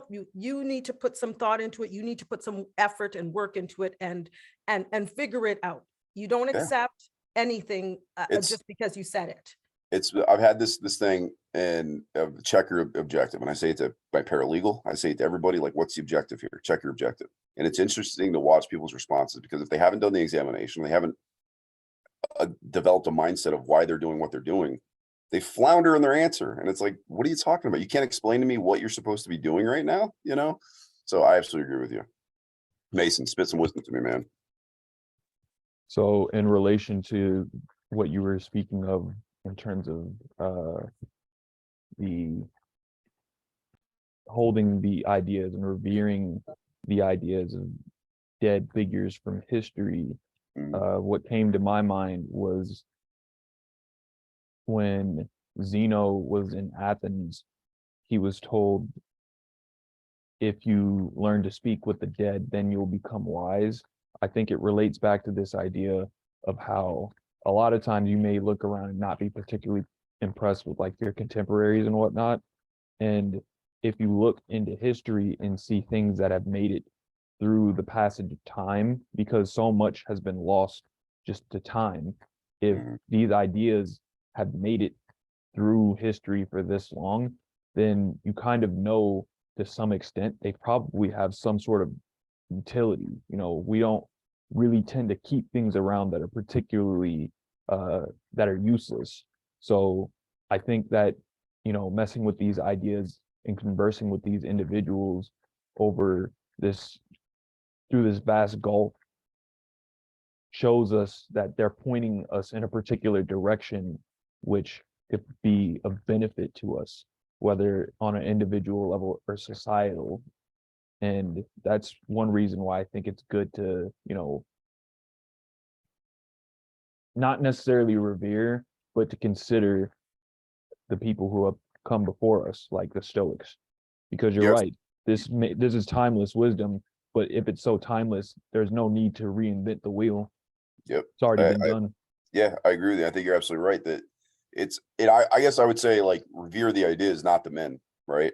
you need to put some thought into it. You need to put some effort and work into it and figure it out. You don't accept anything just because you said it. I've had this thing, and check your objective. And I say it to my paralegal. I say it to everybody, like, what's the objective here? Check your objective. And it's interesting to watch people's responses, because if they haven't done the examination, they haven't developed a mindset of why they're doing what they're doing, they flounder in their answer. And it's like, what are you talking about? You can't explain to me what you're supposed to be doing right now, So I absolutely agree with you. Mason, spit some wisdom to me, man. So in relation to what you were speaking of in terms of the holding the ideas and revering the ideas of dead figures from history, what came to my mind was when Zeno was in Athens, he was told, if you learn to speak with the dead, then you'll become wise. I think it relates back to this idea of how a lot of times you may look around and not be particularly impressed with like your contemporaries and whatnot. And if you look into history and see things that have made it through the passage of time, because so much has been lost just to time, if these ideas have made it through history for this long, then you kind of know to some extent they probably have some sort of utility. We don't really tend to keep things around that are particularly that are useless. So I think that messing with these ideas and conversing with these individuals over through this vast gulf shows us that they're pointing us in a particular direction, which could be of benefit to us, whether on an individual level or societal. And that's one reason why I think it's good to, not necessarily revere, but to consider the people who have come before us, like the Stoics, because you're right. This is timeless wisdom, but if it's so timeless, there's no need to reinvent the wheel. Yep. It's already been done. Yeah, I agree with you. I think you're absolutely right that I guess I would say, like, revere the ideas, not the men, right?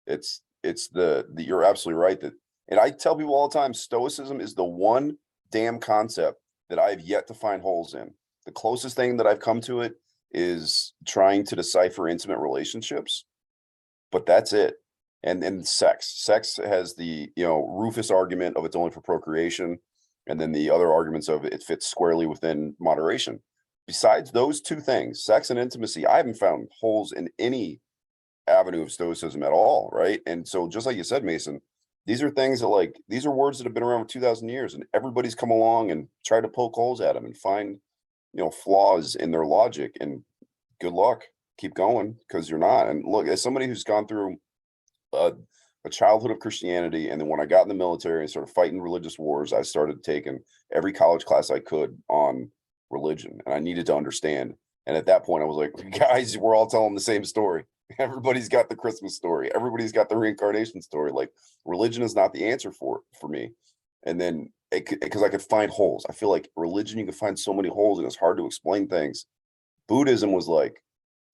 It's you're absolutely right that And I tell people all the time, Stoicism is the one damn concept that I've yet to find holes in. The closest thing that I've come to it is trying to decipher intimate relationships, but that's it. And sex has the, you know, Rufus argument of it's only for procreation, and then the other arguments of it fits squarely within moderation. Besides those two things, sex and intimacy, I haven't found holes in any avenue of stoicism at all, right? And so just like you said, Mason, these are things that, like, these are words that have been around for 2,000 years, and everybody's come along and tried to poke holes at them and find, you know, flaws in their logic. And good luck, keep going, because you're not. And look, as somebody who's gone through a, a childhood of Christianity, and then when I got in the military and started fighting religious wars, I started taking every college class I could on religion, and I needed to understand. And at that point, I was like, guys, we're all telling the same story. Everybody's got the Christmas story. Everybody's got the reincarnation story. Like, religion is not the answer for me. And then because I could find holes. I feel like religion, you can find so many holes, and it's hard to explain things. Buddhism was like,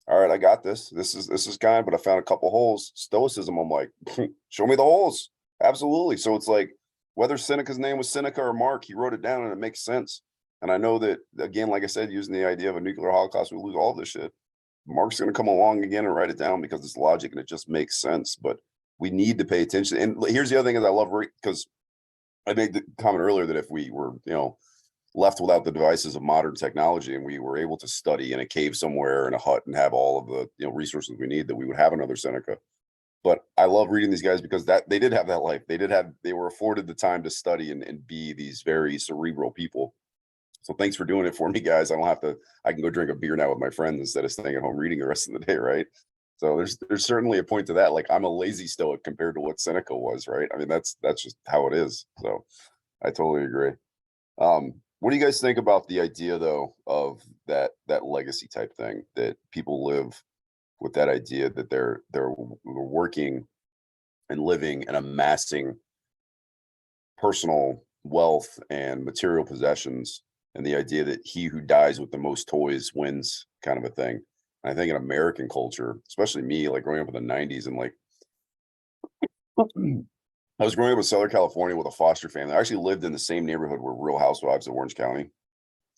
all right, I got this. This is kind, but I found a couple holes. Stoicism, I'm like, show me the holes. Absolutely. So it's like, whether Seneca's name was Seneca or Mark, he wrote it down and it makes sense. And I know that, again, like I said, using the idea of a nuclear holocaust, we lose all this shit. Mark's going to come along again and write it down because it's logic and it just makes sense. But we need to pay attention. And here's the other thing is I love, because I made the comment earlier that if we were, you know, left without the devices of modern technology and we were able to study in a cave somewhere in a hut and have all of the, you know, resources we need, that we would have another Seneca. But I love reading these guys because that they did have that life. They were afforded the time to study and be these very cerebral people. So thanks for doing it for me, guys. I can go drink a beer now with my friends instead of staying at home reading the rest of the day, right? So there's certainly a point to that. Like, I'm a lazy stoic compared to what Seneca was, right? I mean, that's just how it is. So I totally agree. What do you guys think about the idea, though, of that legacy type thing, that people live with that idea that they're working and living and amassing personal wealth and material possessions, and the idea that he who dies with the most toys wins, kind of a thing. And I think in American culture, especially me, like growing up in the 90s, and like I was growing up in Southern California with a foster family. I actually lived in the same neighborhood where Real Housewives of Orange County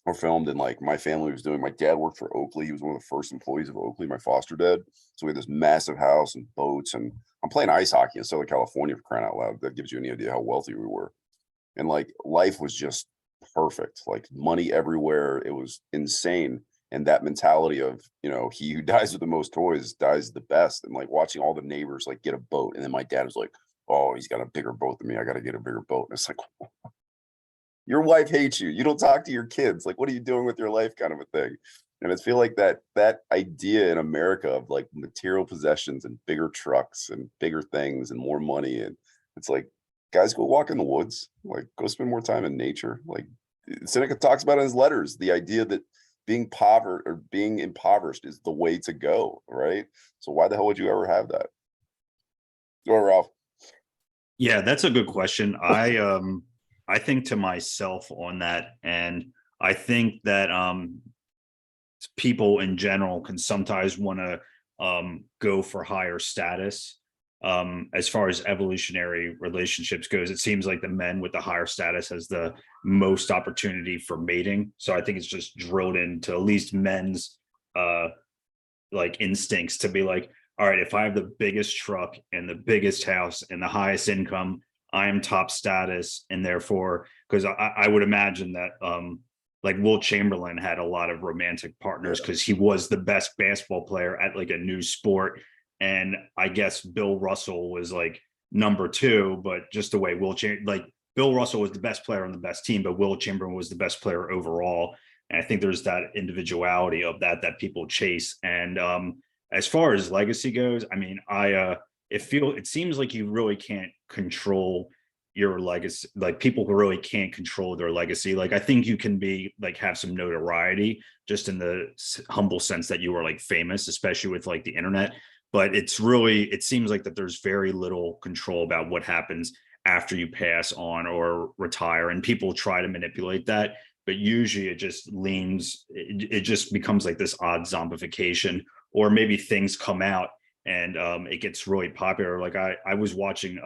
were filmed, and like my family was doing. My dad worked for Oakley. He was one of the first employees of Oakley, my foster dad. So we had this massive house and boats, and I'm playing ice hockey in Southern California, for crying out loud. That gives you any idea how wealthy we were. And like, life was just perfect, like money everywhere. It was insane. And that mentality of, you know, he who dies with the most toys dies the best. And like watching all the neighbors like get a boat. And then my dad was like, oh, he's got a bigger boat than me. I got to get a bigger boat. And it's like, your wife hates you. You don't talk to your kids. Like, what are you doing with your life, kind of a thing. And I feel like that idea in America of like material possessions and bigger trucks and bigger things and more money. And it's like, guys, go walk in the woods, like go spend more time in nature. Like Seneca talks about in his letters, the idea that being impoverished is the way to go, right? So why the hell would you ever have that? Go, Ralph. Yeah, that's a good question. I think to myself on that, and I think that people in general can sometimes want to go for higher status. As far as evolutionary relationships goes, it seems like the men with the higher status has the most opportunity for mating. So I think it's just drilled into at least men's like instincts to be like, all right, if I have the biggest truck and the biggest house and the highest income, I am top status. And therefore, because I would imagine that like Will Chamberlain had a lot of romantic partners because he was the best basketball player at like a new sport. And I guess Bill Russell was like number two, but just the way Bill Russell was the best player on the best team, but Will Chamberlain was the best player overall. And I think there's that individuality of that people chase. And as far as legacy goes, I mean, it seems like you really can't control your legacy. Like, people who really can't control their legacy. Like, I think you can be like, have some notoriety just in the humble sense that you were like famous, especially with like the internet. But it seems like that there's very little control about what happens after you pass on or retire. And people try to manipulate that, but usually it just becomes like this odd zombification, or maybe things come out and it gets really popular. Like I was watching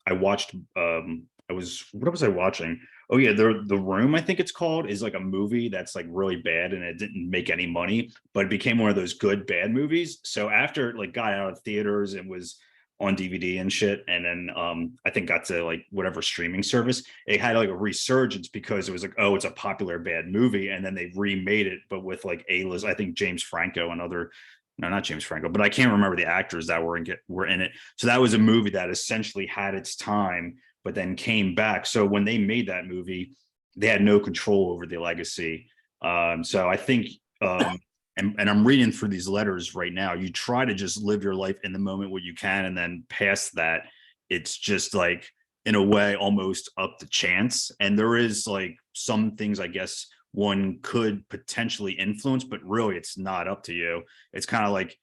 I watched what was I watching? Oh yeah, the Room, I think it's called, is like a movie that's like really bad and it didn't make any money, but it became one of those good bad movies. So after it like got out of theaters and was on DVD and shit, and then I think got to like whatever streaming service, it had like a resurgence because it was like, oh, it's a popular bad movie, and then they remade it, but with like A-list, I think James Franco and other, no, not James Franco, but I can't remember the actors that were in it. So that was a movie that essentially had its time, but then came back. So when they made that movie, they had no control over the legacy. So I think, and I'm reading through these letters right now. You try to just live your life in the moment where you can, and then past that, it's just like in a way almost up to chance. And there is like some things I guess one could potentially influence, but really it's not up to you. It's kind of like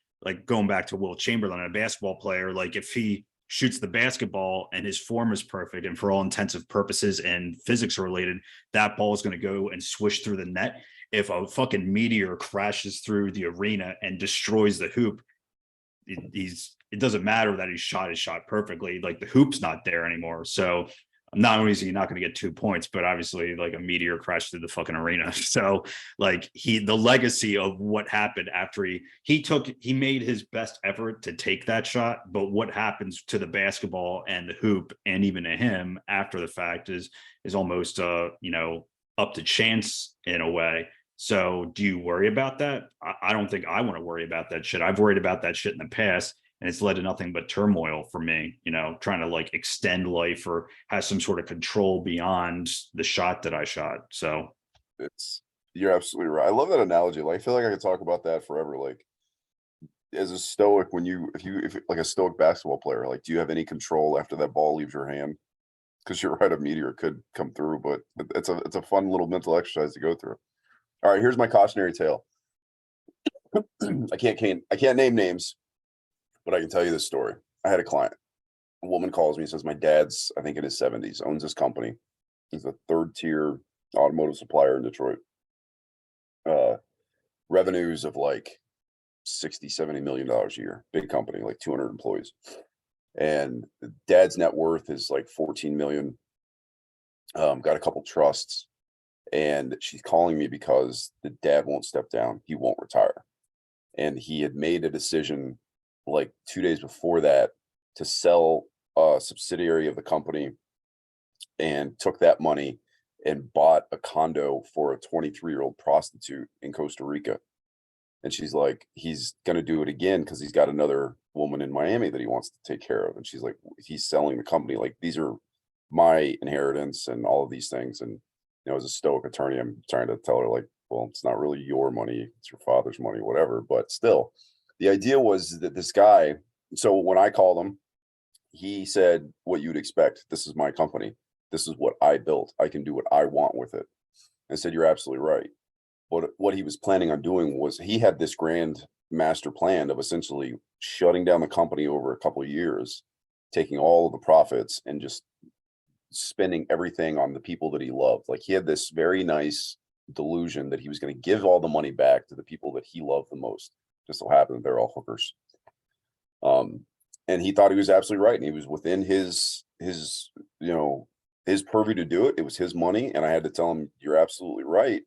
going back to Will Chamberlain, a basketball player. Like if he shoots the basketball and his form is perfect, and for all intents and purposes and physics related, that ball is going to go and swish through the net. If a fucking meteor crashes through the arena and destroys the hoop, it doesn't matter that he shot his shot perfectly. Like the hoop's not there anymore. So not only is he not going to get 2 points, but obviously like a meteor crashed through the fucking arena. So like the legacy of what happened after he made his best effort to take that shot, but what happens to the basketball and the hoop and even to him after the fact is almost up to chance in a way. So do you worry about that? I don't think I want to worry about that shit. I've worried about that shit in the past, and it's led to nothing but turmoil for me, trying to like extend life or have some sort of control beyond the shot that I shot. So You're absolutely right. I love that analogy. Like I feel like I could talk about that forever. Like as a stoic, if like a stoic basketball player, like do you have any control after that ball leaves your hand? Because you're right, a meteor could come through, but it's a fun little mental exercise to go through. All right, here's my cautionary tale. I can't name names, but I can tell you this story. I had a client. A woman calls me and says, my dad's, I think in his 70s, owns this company. He's a third tier automotive supplier in Detroit. Revenues of like 60-70 million dollars a year. Big company, like 200 employees. And dad's net worth is like 14 million. Got a couple trusts. And she's calling me because the dad won't step down. He won't retire. And he had made a decision like 2 days before that to sell a subsidiary of the company, and took that money and bought a condo for a 23-year-old prostitute in Costa Rica. And she's like, he's going to do it again because he's got another woman in Miami that he wants to take care of. And she's like, he's selling the company. Like, these are my inheritance and all of these things. And, as a stoic attorney, I'm trying to tell her, like, well, it's not really your money. It's your father's money, whatever. But still, the idea was that this guy, so when I called him, he said, what you'd expect. This is my company. This is what I built. I can do what I want with it. I said, you're absolutely right. But what he was planning on doing was he had this grand master plan of essentially shutting down the company over a couple of years, taking all of the profits and just spending everything on the people that he loved. Like he had this very nice delusion that he was going to give all the money back to the people that he loved the most. Just so happened they're all hookers. And he thought he was absolutely right. And he was within his purview to do it. It was his money. And I had to tell him, you're absolutely right.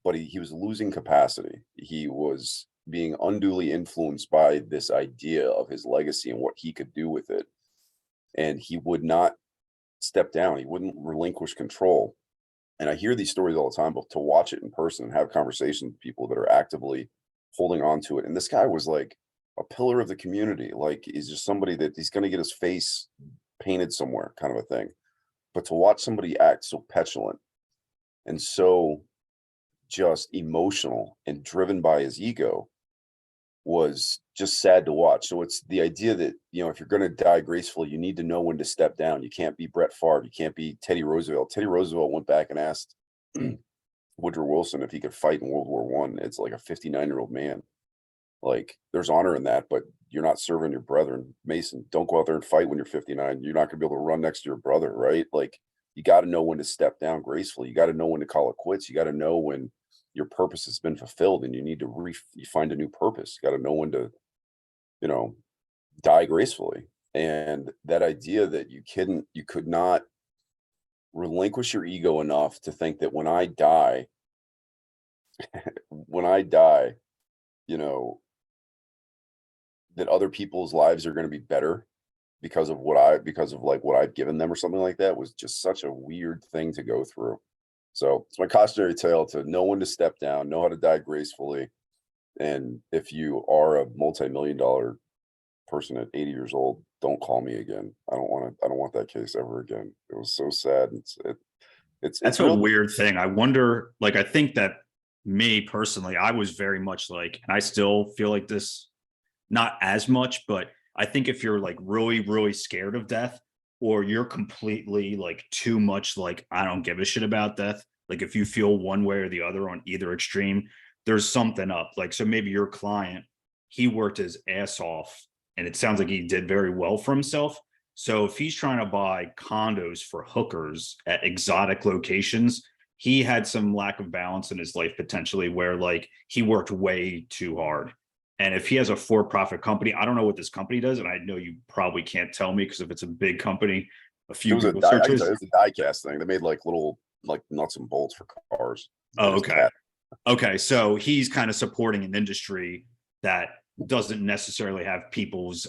But he was losing capacity. He was being unduly influenced by this idea of his legacy and what he could do with it. And he would not step down. He wouldn't relinquish control. And I hear these stories all the time, but to watch it in person and have conversations with people that are actively holding on to it. And this guy was like a pillar of the community. Like he's just somebody that he's going to get his face painted somewhere, kind of a thing. But to watch somebody act so petulant and so just emotional and driven by his ego was just sad to watch. So it's the idea that, if you're going to die gracefully, you need to know when to step down. You can't be Brett Favre. You can't be Teddy Roosevelt. Teddy Roosevelt went back and asked Woodrow Wilson if he could fight in World War One. It's like a 59-year-old man. Like there's honor in that, but you're not serving your brethren. Mason, don't go out there and fight when you're 59. You're not going to be able to run next to your brother, right? Like you got to know when to step down gracefully. You got to know when to call it quits. You got to know when your purpose has been fulfilled and you need to find a new purpose. You got to know when to, die gracefully. And that idea that you could not relinquish your ego enough to think that when I die, you know, that other people's lives are going to be better because of like what I've given them or something like that was just such a weird thing to go through. So it's my cautionary tale to know when to step down, know how to die gracefully. And if you are a multi-million-dollar person at 80 years old, don't call me again. I don't want that case ever again. It was so sad. It's That's a real. weird thing. I wonder, like, I think that me personally, I was very much like, and I still feel like this, not as much, but I think if you're like really, really scared of death, or you're completely like too much like, I don't give a shit about death, like if you feel one way or the other on either extreme, there's something up. Like, so maybe your client, he worked his ass off and it sounds like he did very well for himself. So if he's trying to buy condos for hookers at exotic locations, he had some lack of balance in his life potentially where like he worked way too hard. And if he has a for-profit company, I don't know what this company does, and I know you probably can't tell me because if it's a big company, a It few was a Google die. I can tell searches. you, it was a die cast thing. They made like little like nuts and bolts for cars. They Oh, just okay. cat. Okay, so he's kind of supporting an industry that doesn't necessarily have people's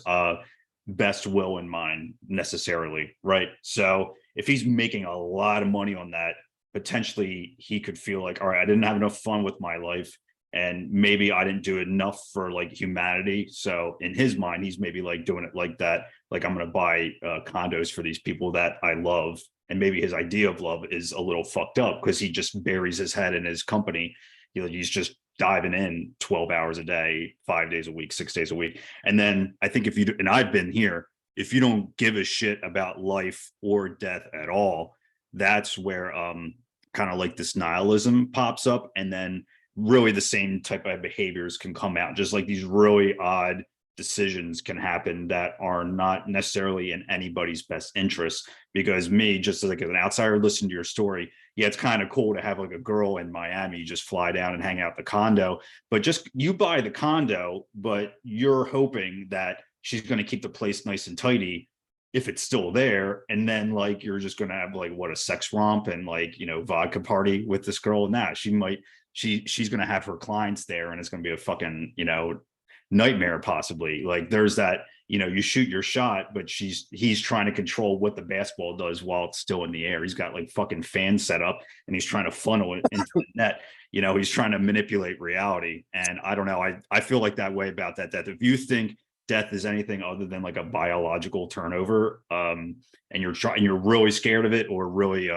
best will in mind necessarily, right? So if he's making a lot of money on that, potentially he could feel like, all right, I didn't have enough fun with my life, and maybe I didn't do enough for like humanity. So in his mind, he's maybe like doing it like that, like I'm going to buy condos for these people that I love. And maybe his idea of love is a little fucked up because he just buries his head in his company. You know, he's just diving in 12 hours a day, 5 days a week, 6 days a week. And then I think if you, and I've been here, if you don't give a shit about life or death at all, that's where kind of like this nihilism pops up. And then really the same type of behaviors can come out, just like these really odd decisions can happen that are not necessarily in anybody's best interest. Because me, just like as an outsider listening to your story, yeah, it's kind of cool to have like a girl in Miami just fly down and hang out the condo, but just you buy the condo, but you're hoping that she's going to keep the place nice and tidy if it's still there. And then like you're just going to have like what, a sex romp and like, you know, vodka party with this girl. And that she might, she's going to have her clients there and it's going to be a fucking, you know, nightmare possibly. Like there's that, you know, you shoot your shot, but he's trying to control what the basketball does while it's still in the air. He's got like fucking fans set up and he's trying to funnel it into the net. You know, he's trying to manipulate reality. And I don't know, I feel like that way about that if you think death is anything other than like a biological turnover, and you're really scared of it, or really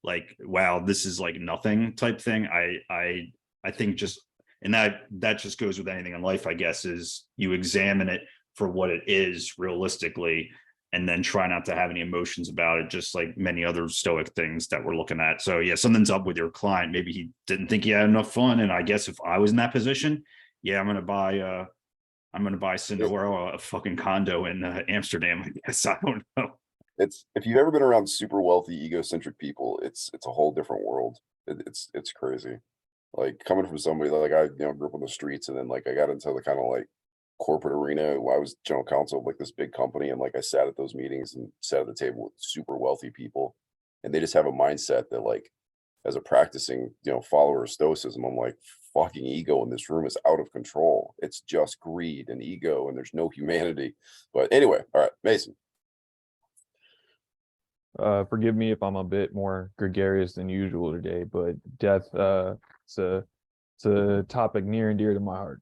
like, wow, this is like nothing type thing, I think just, and that just goes with anything in life, I guess, is you examine it for what it is realistically, and then try not to have any emotions about it, just like many other stoic things that we're looking at. So yeah, something's up with your client. Maybe he didn't think he had enough fun. And I guess if I was in that position, yeah, I'm gonna buy Cinderella a fucking condo in Amsterdam. I guess, I don't know. It's if you've ever been around super wealthy, egocentric people, it's a whole different world. It's crazy. Like coming from somebody like I, grew up on the streets, and then like I got into the kind of like corporate arena. I was general counsel of like this big company, and like I sat at those meetings and sat at the table with super wealthy people, and they just have a mindset that like, as a practicing, follower of Stoicism, I'm like, fucking ego in this room is out of control. It's just greed and ego, and there's no humanity. But anyway, all right, Mason. Forgive me if I'm a bit more gregarious than usual today, but death, it's a topic near and dear to my heart.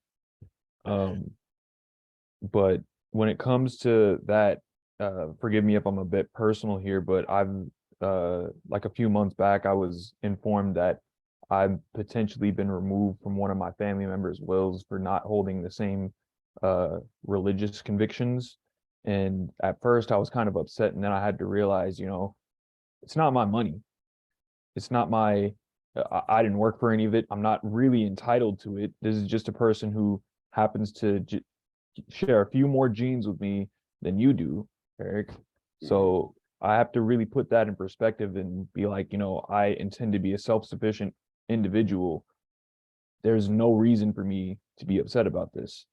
But when it comes to that, forgive me if I'm a bit personal here, but I've like a few months back, I was informed that I've potentially been removed from one of my family members' wills for not holding the same religious convictions. And at first I was kind of upset, and then I had to realize, it's not my money. It's not my, I didn't work for any of it. I'm not really entitled to it. This is just a person who happens to share a few more genes with me than you do, Eric. So I have to really put that in perspective and be like, I intend to be a self-sufficient individual. There's no reason for me to be upset about this.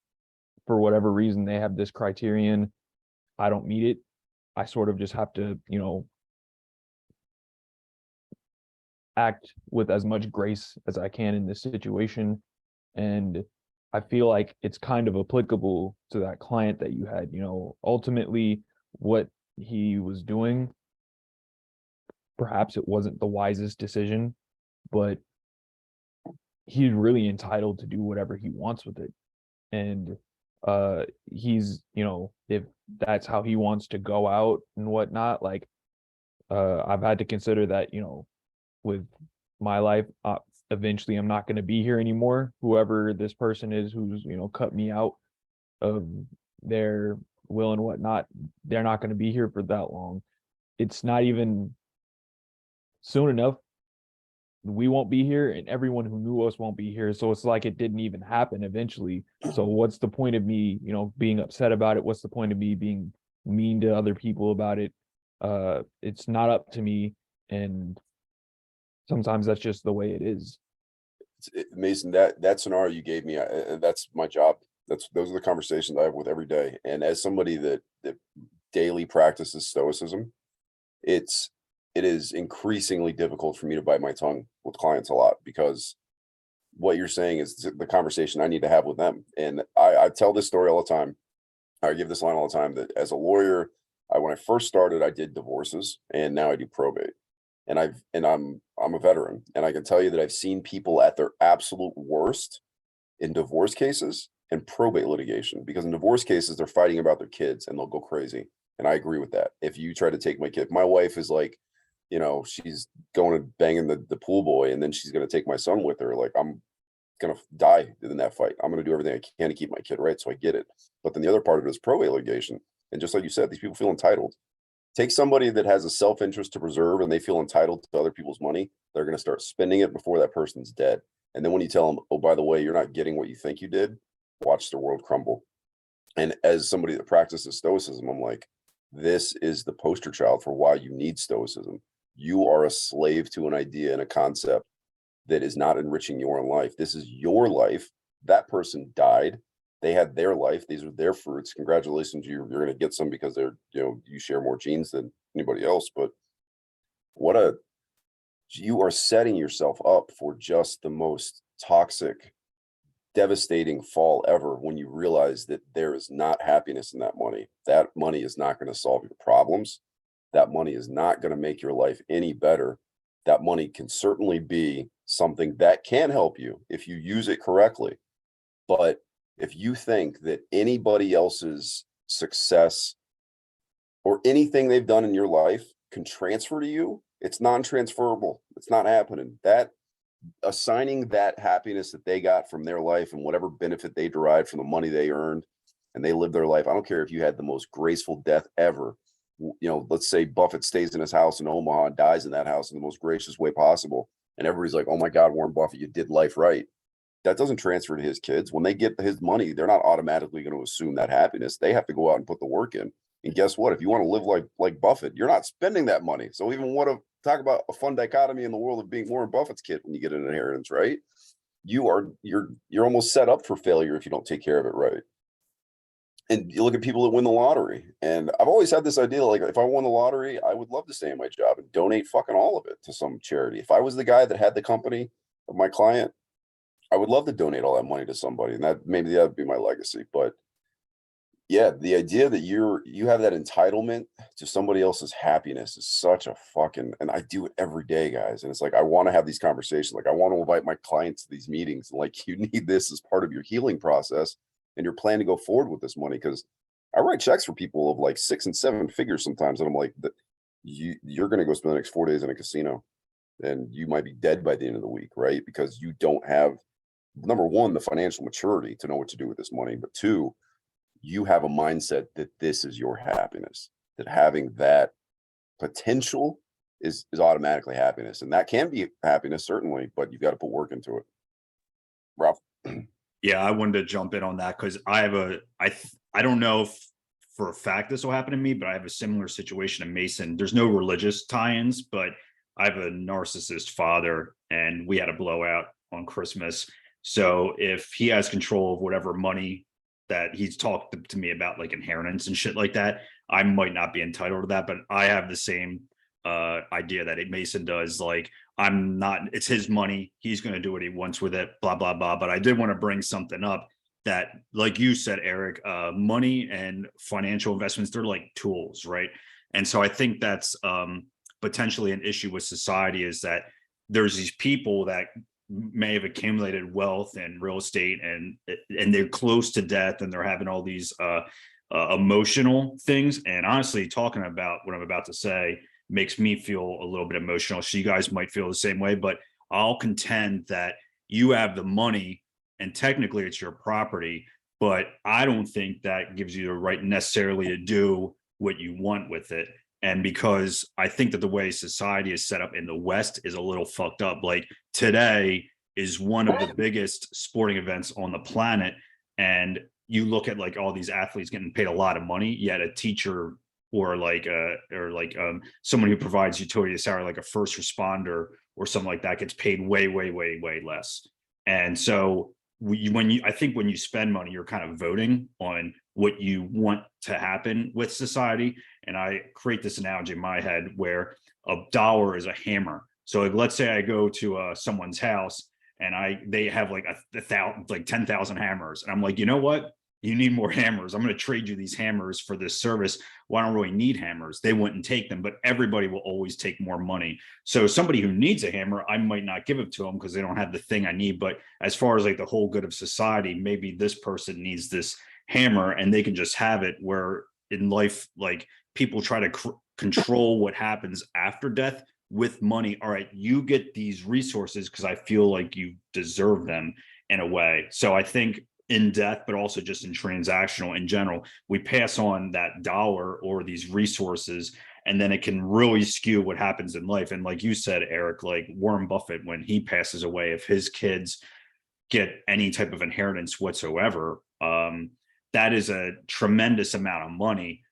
For whatever reason, they have this criterion. I don't meet it, I sort of just have to, act with as much grace as I can in this situation. And I feel like it's kind of applicable to that client that you had. Ultimately what he was doing, perhaps it wasn't the wisest decision, but he's really entitled to do whatever he wants with it. And he's, if that's how he wants to go out and whatnot, like I've had to consider that, with my life, eventually I'm not going to be here anymore. Whoever this person is who's, cut me out of their will and whatnot, they're not going to be here for that long. It's not even soon enough. We won't be here, and everyone who knew us won't be here. So it's like it didn't even happen eventually. So what's the point of me, being upset about it? What's the point of me being mean to other people about it? It's not up to me. And sometimes that's just the way it is. Mason, that scenario you gave me, that's my job. Those are the conversations I have with every day. And as somebody that daily practices Stoicism, it is increasingly difficult for me to bite my tongue with clients a lot, because what you're saying is the conversation I need to have with them. And I tell this story all the time. I give this line all the time, that as a lawyer, when I first started, I did divorces, and now I do probate. And I'm a veteran, and I can tell you that I've seen people at their absolute worst in divorce cases and probate litigation, because in divorce cases they're fighting about their kids and they'll go crazy. And I agree with that. If you try to take my kid, my wife is like, she's going to banging the pool boy, and then she's going to take my son with her. Like, I'm going to die in that fight. I'm going to do everything I can to keep my kid right. So I get it. But then the other part of it is probate litigation. And just like you said, these people feel entitled. Take somebody that has a self-interest to preserve and they feel entitled to other people's money, they're going to start spending it before that person's dead. And then when you tell them, oh, by the way, you're not getting what you think you did, watch the world crumble. And as somebody that practices Stoicism, I'm like, this is the poster child for why you need Stoicism. You are a slave to an idea and a concept that is not enriching your life. This is your life. That person died. They had their life. These are their fruits. Congratulations, you're going to get some because they're, you share more genes than anybody else. But you are setting yourself up for just the most toxic, devastating fall ever when you realize that there is not happiness in that money. That money is not going to solve your problems. That money is not going to make your life any better. That money can certainly be something that can help you if you use it correctly. But if you think that anybody else's success or anything they've done in your life can transfer to you, it's non-transferable. It's not happening. That assigning that happiness that they got from their life and whatever benefit they derived from the money they earned and they lived their life. I don't care if you had the most graceful death ever. Let's say Buffett stays in his house in Omaha and dies in that house in the most gracious way possible. And everybody's like, oh my God, Warren Buffett, you did life right. That doesn't transfer to his kids. When they get his money, they're not automatically going to assume that happiness. They have to go out and put the work in. And guess what? If you want to live like Buffett, you're not spending that money. So even want to talk about a fun dichotomy in the world of being Warren Buffett's kid when you get an inheritance, right? You're almost set up for failure if you don't take care of it right. And you look at people that win the lottery. And I've always had this idea, like, if I won the lottery, I would love to stay in my job and donate fucking all of it to some charity. If I was the guy that had the company of my client, I would love to donate all that money to somebody, and that would be my legacy. But yeah, the idea that you have that entitlement to somebody else's happiness is such a fucking, and I do it every day, guys. And it's like, I want to have these conversations. Like, I want to invite my clients to these meetings. Like, you need this as part of your healing process and your plan to go forward with this money. Because I write checks for people of like 6 and 7 figures sometimes, and I'm like, you're going to go spend the next 4 days in a casino, and you might be dead by the end of the week, right? Because you don't have, number one, the financial maturity to know what to do with this money, but two, you have a mindset that this is your happiness, that having that potential is automatically happiness. And that can be happiness, certainly, but you've got to put work into it. Ralph. Yeah, I wanted to jump in on that because I don't know if for a fact this will happen to me, but I have a similar situation to Mason. There's no religious tie-ins, but I have a narcissist father, and we had a blowout on Christmas. So if he has control of whatever money that he's talked to me about, like inheritance and shit like that, I might not be entitled to that, but I have the same idea that Mason does. Like, I'm not, it's his money. He's going to do what he wants with it, blah, blah, blah. But I did want to bring something up that, like you said, Eric, money and financial investments, they're like tools, right? And so I think that's potentially an issue with society, is that there's these people that may have accumulated wealth and real estate, and they're close to death, and they're having all these emotional things. And honestly, talking about what I'm about to say makes me feel a little bit emotional. So you guys might feel the same way, but I'll contend that you have the money and technically it's your property, but I don't think that gives you the right necessarily to do what you want with it. And because I think that the way society is set up in the West is a little fucked up. Like, today is one of the biggest sporting events on the planet. And you look at like all these athletes getting paid a lot of money, yet a teacher or someone who provides utility salary, like a first responder or something like that, gets paid way, way, way, way less. And so I think when you spend money, you're kind of voting on what you want to happen with society. And I create this analogy in my head where a dollar is a hammer. So like, let's say I go to someone's house and they have like like 10,000 hammers. And I'm like, you know what? You need more hammers. I'm going to trade you these hammers for this service. Well, I don't really need hammers. They wouldn't take them, but everybody will always take more money. So somebody who needs a hammer, I might not give it to them because they don't have the thing I need. But as far as like the whole good of society, maybe this person needs this hammer and they can just have it. Where in life, like, people try to control what happens after death with money. All right, you get these resources because I feel like you deserve them in a way. So I think in death, but also just in transactional in general, we pass on that dollar or these resources, and then it can really skew what happens in life. And like you said, Eric, like Warren Buffett, when he passes away, if his kids get any type of inheritance whatsoever, that is a tremendous amount of money.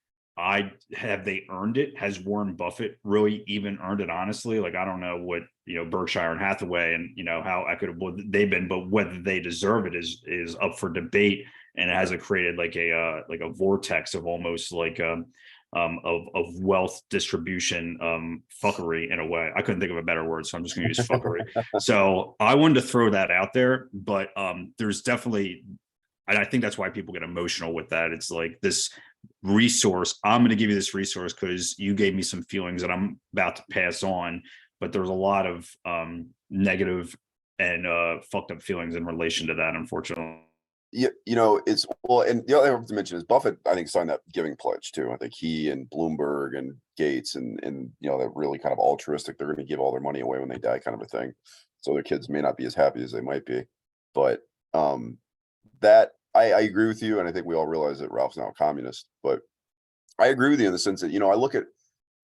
Have they earned it? Has Warren Buffett really even earned it? Honestly, like, I don't know what, Berkshire and Hathaway and, how equitable they've been, but whether they deserve it is up for debate. And it hasn't created like a vortex of almost like of wealth distribution fuckery in a way. I couldn't think of a better word, so I'm just going to use fuckery. So I wanted to throw that out there, but there's definitely, and I think that's why people get emotional with that. It's like this resource. I'm going to give you this resource because you gave me some feelings that I'm about to pass on. But there's a lot of negative and fucked up feelings in relation to that, unfortunately. Yeah, it's, well, and the other thing I have to mention is Buffett, I think, signed that giving pledge too. I think he and Bloomberg and Gates and that really kind of altruistic, they're going to give all their money away when they die, kind of a thing. So their kids may not be as happy as they might be. But that I agree with you, and I think we all realize that Ralph's now a communist. But I agree with you in the sense that, I look at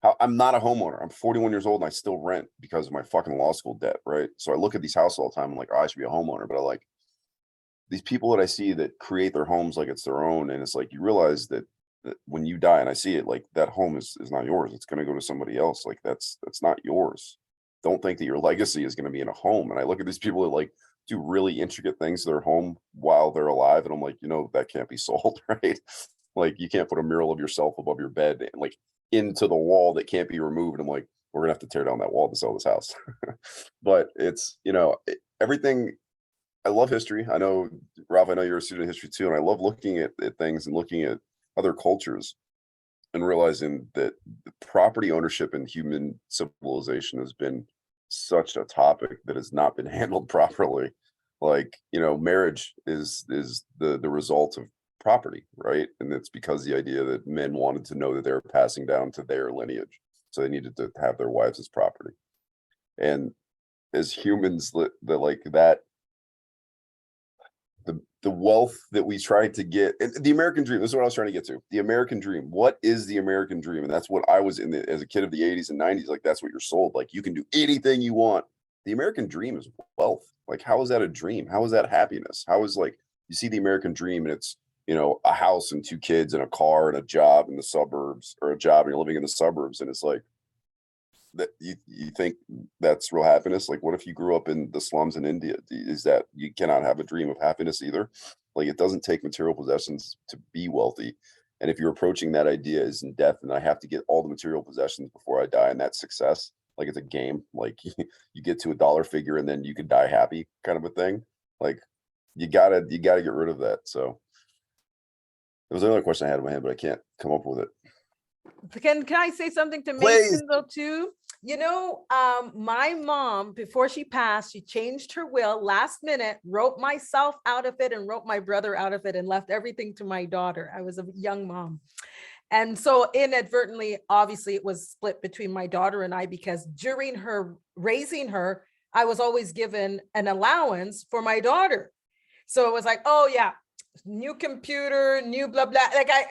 how I'm not a homeowner. I'm 41 years old and I still rent because of my fucking law school debt, right? So I look at these houses all the time. I'm like, oh, I should be a homeowner. But I like these people that I see that create their homes like it's their own, and it's like you realize that when you die, and I see it, like that home is not yours. It's going to go to somebody else. Like that's not yours. Don't think that your legacy is going to be in a home. And I look at these people that like do really intricate things to their home while they're alive, and I'm like, that can't be sold, right? Like, you can't put a mural of yourself above your bed and like into the wall that can't be removed. I'm like, we're gonna have to tear down that wall to sell this house. But it's everything. I love history. I know, Ralph, I know you're a student of history too, and I love looking at things and looking at other cultures and realizing that property ownership in human civilization has been such a topic that has not been handled properly. Like, marriage is the result of property, right? And it's because the idea that men wanted to know that they were passing down to their lineage, so they needed to have their wives as property. And as humans, the wealth that we try to get, and the American dream, this is what I was trying to get to. The American dream. What is the American dream? And that's what I was as a kid of the 80s and 90s. Like, that's what you're sold. Like, you can do anything you want. The American dream is wealth. Like, how is that a dream? How is that happiness? How is, like, you see the American dream and it's, a house and 2 kids and a car and a job in the suburbs, or a job and you're living in the suburbs. And it's like, that you think that's real happiness? Like, what if you grew up in the slums in India? Is that you cannot have a dream of happiness either? Like, it doesn't take material possessions to be wealthy. And if you're approaching that idea as in death, and I have to get all the material possessions before I die, and that's success, like it's a game, like you get to a dollar figure and then you can die happy kind of a thing. Like you gotta get rid of that. So there was another question I had in my head, but I can't come up with it. Can I say something to Please. Mason though too? You know, my mom, before she passed, she changed her will last minute, wrote myself out of it and wrote my brother out of it and left everything to my daughter. I was a young mom. And so inadvertently, obviously it was split between my daughter and I, because during her raising her, I was always given an allowance for my daughter. So it was like, oh yeah, new computer, new blah, blah.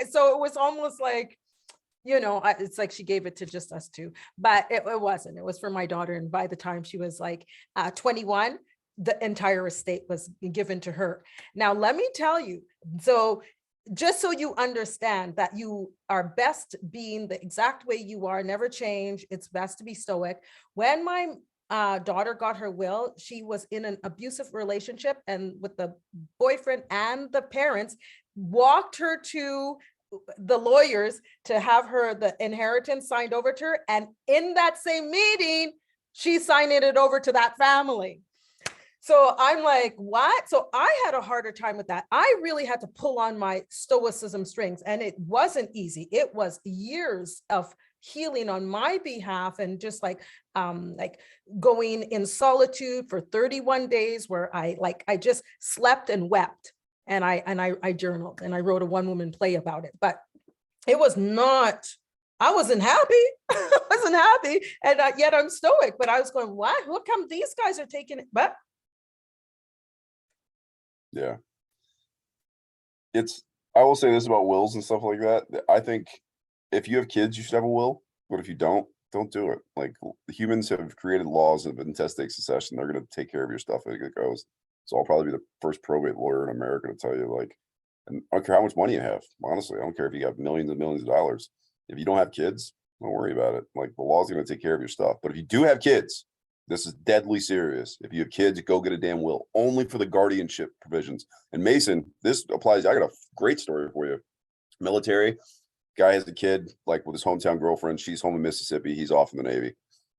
So it was almost like, you know, it's like she gave it to just us two, but it wasn't. It was for my daughter. And by the time she was like 21, the entire estate was given to her. Now, let me tell you, so just so you understand that you are best being the exact way you are, never change. It's best to be stoic. When my daughter got her will, she was in an abusive relationship, and with the boyfriend and the parents walked her to the lawyers to have her the inheritance signed over to her, and in that same meeting she signed it over to that family. So I'm like, what? So I had a harder time with that. I really had to pull on my stoicism strings, and it wasn't easy. It was years of healing on my behalf, and just like going in solitude for 31 days where I just slept and wept. And I journaled and I wrote a one-woman play about it, but it was not, I wasn't happy. I wasn't happy. And yet I'm stoic, but I was going, what? How come these guys are taking it? But Yeah. I will say this about wills and stuff like that. I think if you have kids, you should have a will, but if you don't do it. Like, the humans have created laws of intestate succession. They're going to take care of your stuff as it goes. So I'll probably be the first probate lawyer in America to tell you, like, and I don't care how much money you have. Honestly, I don't care if you have millions and millions of dollars. If you don't have kids, don't worry about it. Like, the law's going to take care of your stuff. But if you do have kids, this is deadly serious. If you have kids, go get a damn will, only for the guardianship provisions. And Mason, this applies. I got a great story for you. Military guy has a kid, like, with his hometown girlfriend. She's home in Mississippi. He's off in the Navy,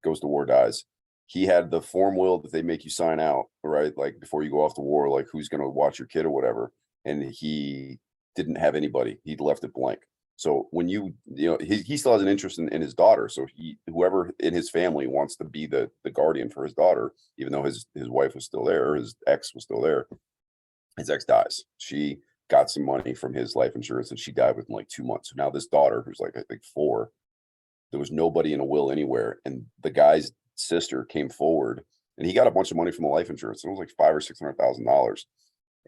goes to war, dies. He had the form will that they make you sign out, right? Like, before you go off to war, like, who's going to watch your kid or whatever. And he didn't have anybody. He'd left it blank. So when you know, he still has an interest in his daughter. So whoever in his family wants to be the guardian for his daughter, even though his wife was still there, his ex was still there. His ex dies. She got some money from his life insurance, and she died within like 2 months. So now this daughter, who's like, I think 4, there was nobody in a will anywhere. And the guy's sister came forward, and he got a bunch of money from the life insurance. And it was like $500,000 or $600,000.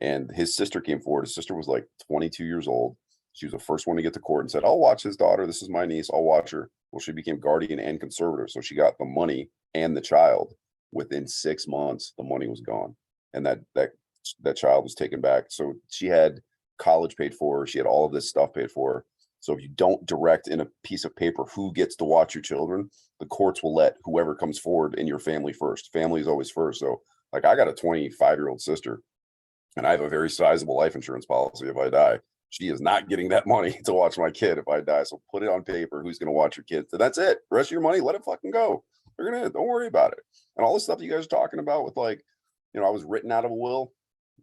And his sister came forward. His sister was like 22 years old. She was the first one to get to court and said, I'll watch his daughter. This is my niece. I'll watch her. Well, she became guardian and conservator. So she got the money and the child. Within 6 months, the money was gone. And that child was taken back. So she had college paid for her. She had all of this stuff paid for her. So if you don't direct in a piece of paper who gets to watch your children, the courts will let whoever comes forward in your family first. Family is always first. So, like, I got a 25-year-old sister, and I have a very sizable life insurance policy. If I die, she is not getting that money to watch my kid if I die. So put it on paper. Who's going to watch your kids? So that's it. The rest of your money, let it fucking go. Don't worry about it. And all the stuff that you guys are talking about with, like, you know, I was written out of a will,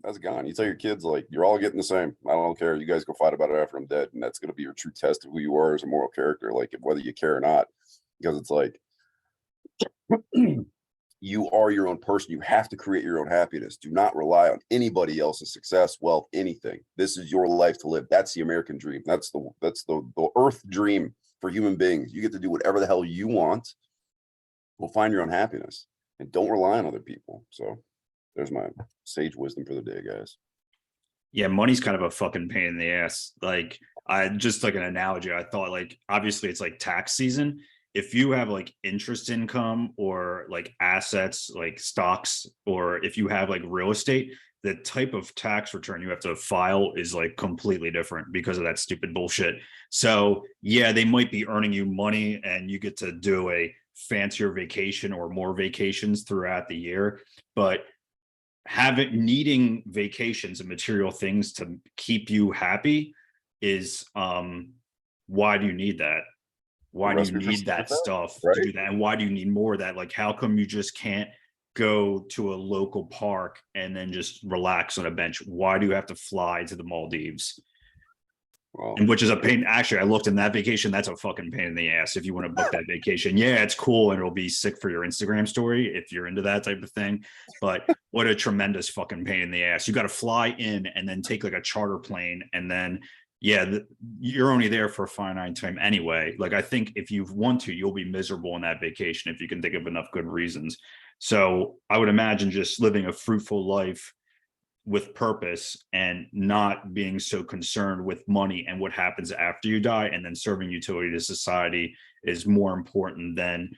that's gone. You tell your kids, like, you're all getting the same. I don't care. You guys go fight about it after I'm dead. And that's going to be your true test of who you are as a moral character, like, whether you care or not. Because it's like, you are your own person. You have to create your own happiness. Do not rely on anybody else's success, wealth, anything. This is your life to live. That's the American dream. That's the earth dream for human beings. You get to do whatever the hell you want. Well, find your own happiness and don't rely on other people. So there's my sage wisdom for the day, guys. Yeah, money's kind of a fucking pain in the ass. Like, I just, like, an analogy, I thought, like, obviously it's like tax season. If you have like interest income or like assets like stocks, or if you have like real estate, the type of tax return you have to file is like completely different because of that stupid bullshit. So yeah, they might be earning you money and you get to do a fancier vacation or more vacations throughout the year, but needing vacations and material things to keep you happy is why do you need that? Why do you need that stuff to do that? And why do you need more of that? Like, how come you just can't go to a local park and then just relax on a bench? Why do you have to fly to the Maldives? Well, And which is a pain. Actually, I looked in that vacation. That's a fucking pain in the ass if you want to book that vacation. Yeah, it's cool and it'll be sick for your Instagram story if you're into that type of thing. But what a tremendous fucking pain in the ass. You got to fly in and then take like a charter plane. And then, yeah, you're only there for a finite time anyway. Like, I think if you want to, you'll be miserable on that vacation if you can think of enough good reasons. So I would imagine just living a fruitful life with purpose and not being so concerned with money and what happens after you die, and then serving utility to society is more important than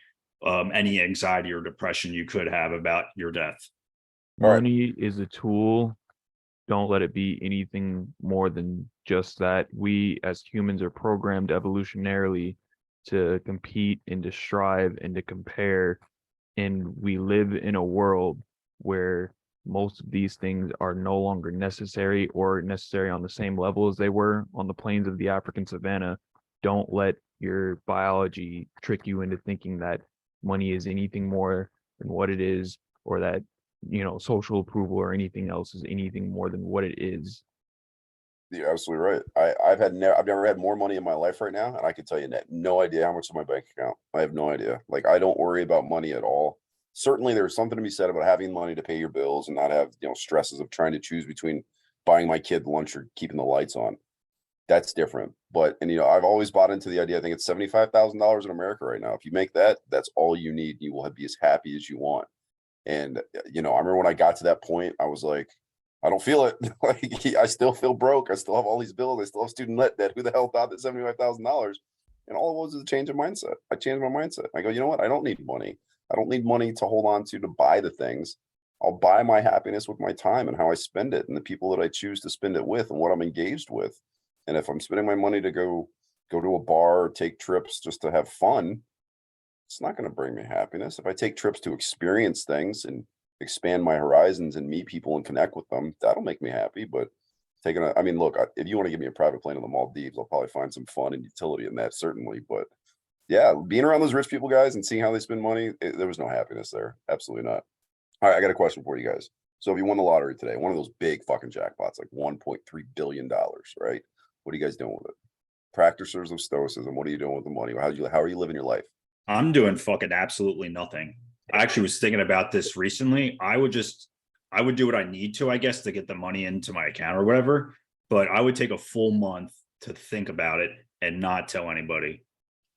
any anxiety or depression you could have about your death. Money is a tool. Don't let it be anything more than just that. We as humans are programmed evolutionarily to compete and to strive and to compare. And we live in a world where most of these things are no longer necessary or necessary on the same level as they were on the plains of the African savannah. Don't let your biology trick you into thinking that money is anything more than what it is, or that, you know, social approval or anything else is anything more than what it is. You're absolutely right. I've never had more money in my life right now, and I can tell you that no idea how much is in my bank account. I have no idea. Like, I don't worry about money at all. Certainly, there's something to be said about having money to pay your bills and not have, you know, stresses of trying to choose between buying my kid lunch or keeping the lights on. That's different. But, and you know, I've always bought into the idea. I think it's $75,000 in America right now. If you make that, that's all you need. You will be as happy as you want. And you know, I remember when I got to that point, I was like, I don't feel it. Like, I still feel broke. I still have all these bills. I still have student debt. Who the hell thought that $75,000? And all it was a change of mindset. I changed my mindset. I go, you know what? I don't need money. I don't need money to hold on to buy the things. I'll buy my happiness with my time and how I spend it and the people that I choose to spend it with and what I'm engaged with. And if I'm spending my money to go to a bar or take trips just to have fun, it's not going to bring me happiness. If I take trips to experience things and expand my horizons and meet people and connect with them, that'll make me happy. But I mean, look, if you want to give me a private plane to the Maldives, I'll probably find some fun and utility in that, certainly. But yeah, being around those rich people, guys, and seeing how they spend money, there was no happiness there. Absolutely not. All right, I got a question for you guys. So if you won the lottery today, one of those big fucking jackpots, like $1.3 billion, right? What are you guys doing with it? Practitioners of Stoicism, what are you doing with the money? How are you living your life? I'm doing fucking absolutely nothing. I actually was thinking about this recently. I would do what I need to, I guess, to get the money into my account or whatever. But I would take a full month to think about it and not tell anybody,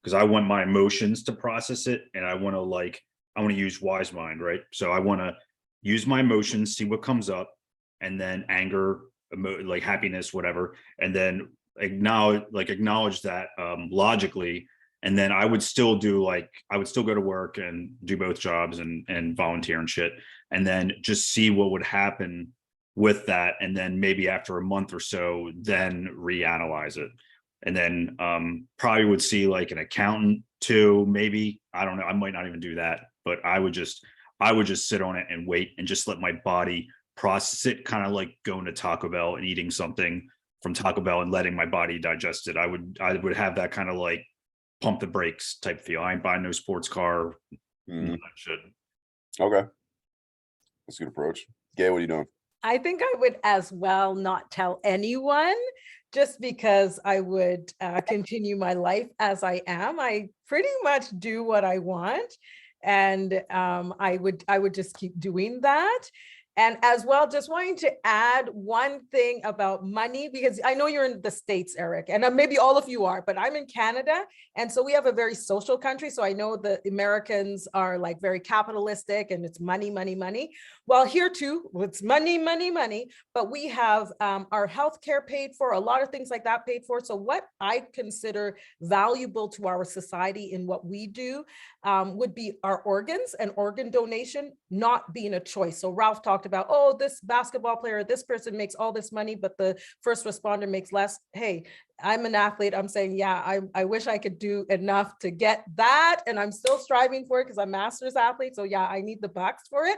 because I want my emotions to process it. And I want to use wise mind, right? So I want to use my emotions, see what comes up, and then anger, like happiness, whatever. And then acknowledge that logically. And then I would still go to work and do both jobs and volunteer and shit. And then just see what would happen with that. And then maybe after a month or so, then reanalyze it. And then probably would see like an accountant too, maybe. I don't know. I might not even do that, but I would just sit on it and wait and just let my body process it, kind of like going to Taco Bell and eating something from Taco Bell and letting my body digest it. I would have that kind of like pump the brakes type feel. I ain't buying no sports car. Mm. I should. Okay. That's a good approach. Gay, what are you doing? I think I would as well not tell anyone, just because I would continue my life as I am. I pretty much do what I want, and I would just keep doing that. And as well, just wanting to add one thing about money, because I know you're in the States, Eric, and maybe all of you are, but I'm in Canada. And so we have a very social country. So I know the Americans are like very capitalistic and it's money, money, money. Well, here too, it's money, money, money, but we have our healthcare paid for, a lot of things like that paid for. So what I consider valuable to our society in what we do would be our organs, and organ donation not being a choice. So Ralph talked about, oh, this basketball player, this person makes all this money, but the first responder makes less. Hey, I'm an athlete. I'm saying, yeah, I wish I could do enough to get that. And I'm still striving for it because I'm master's athlete. So yeah, I need the bucks for it.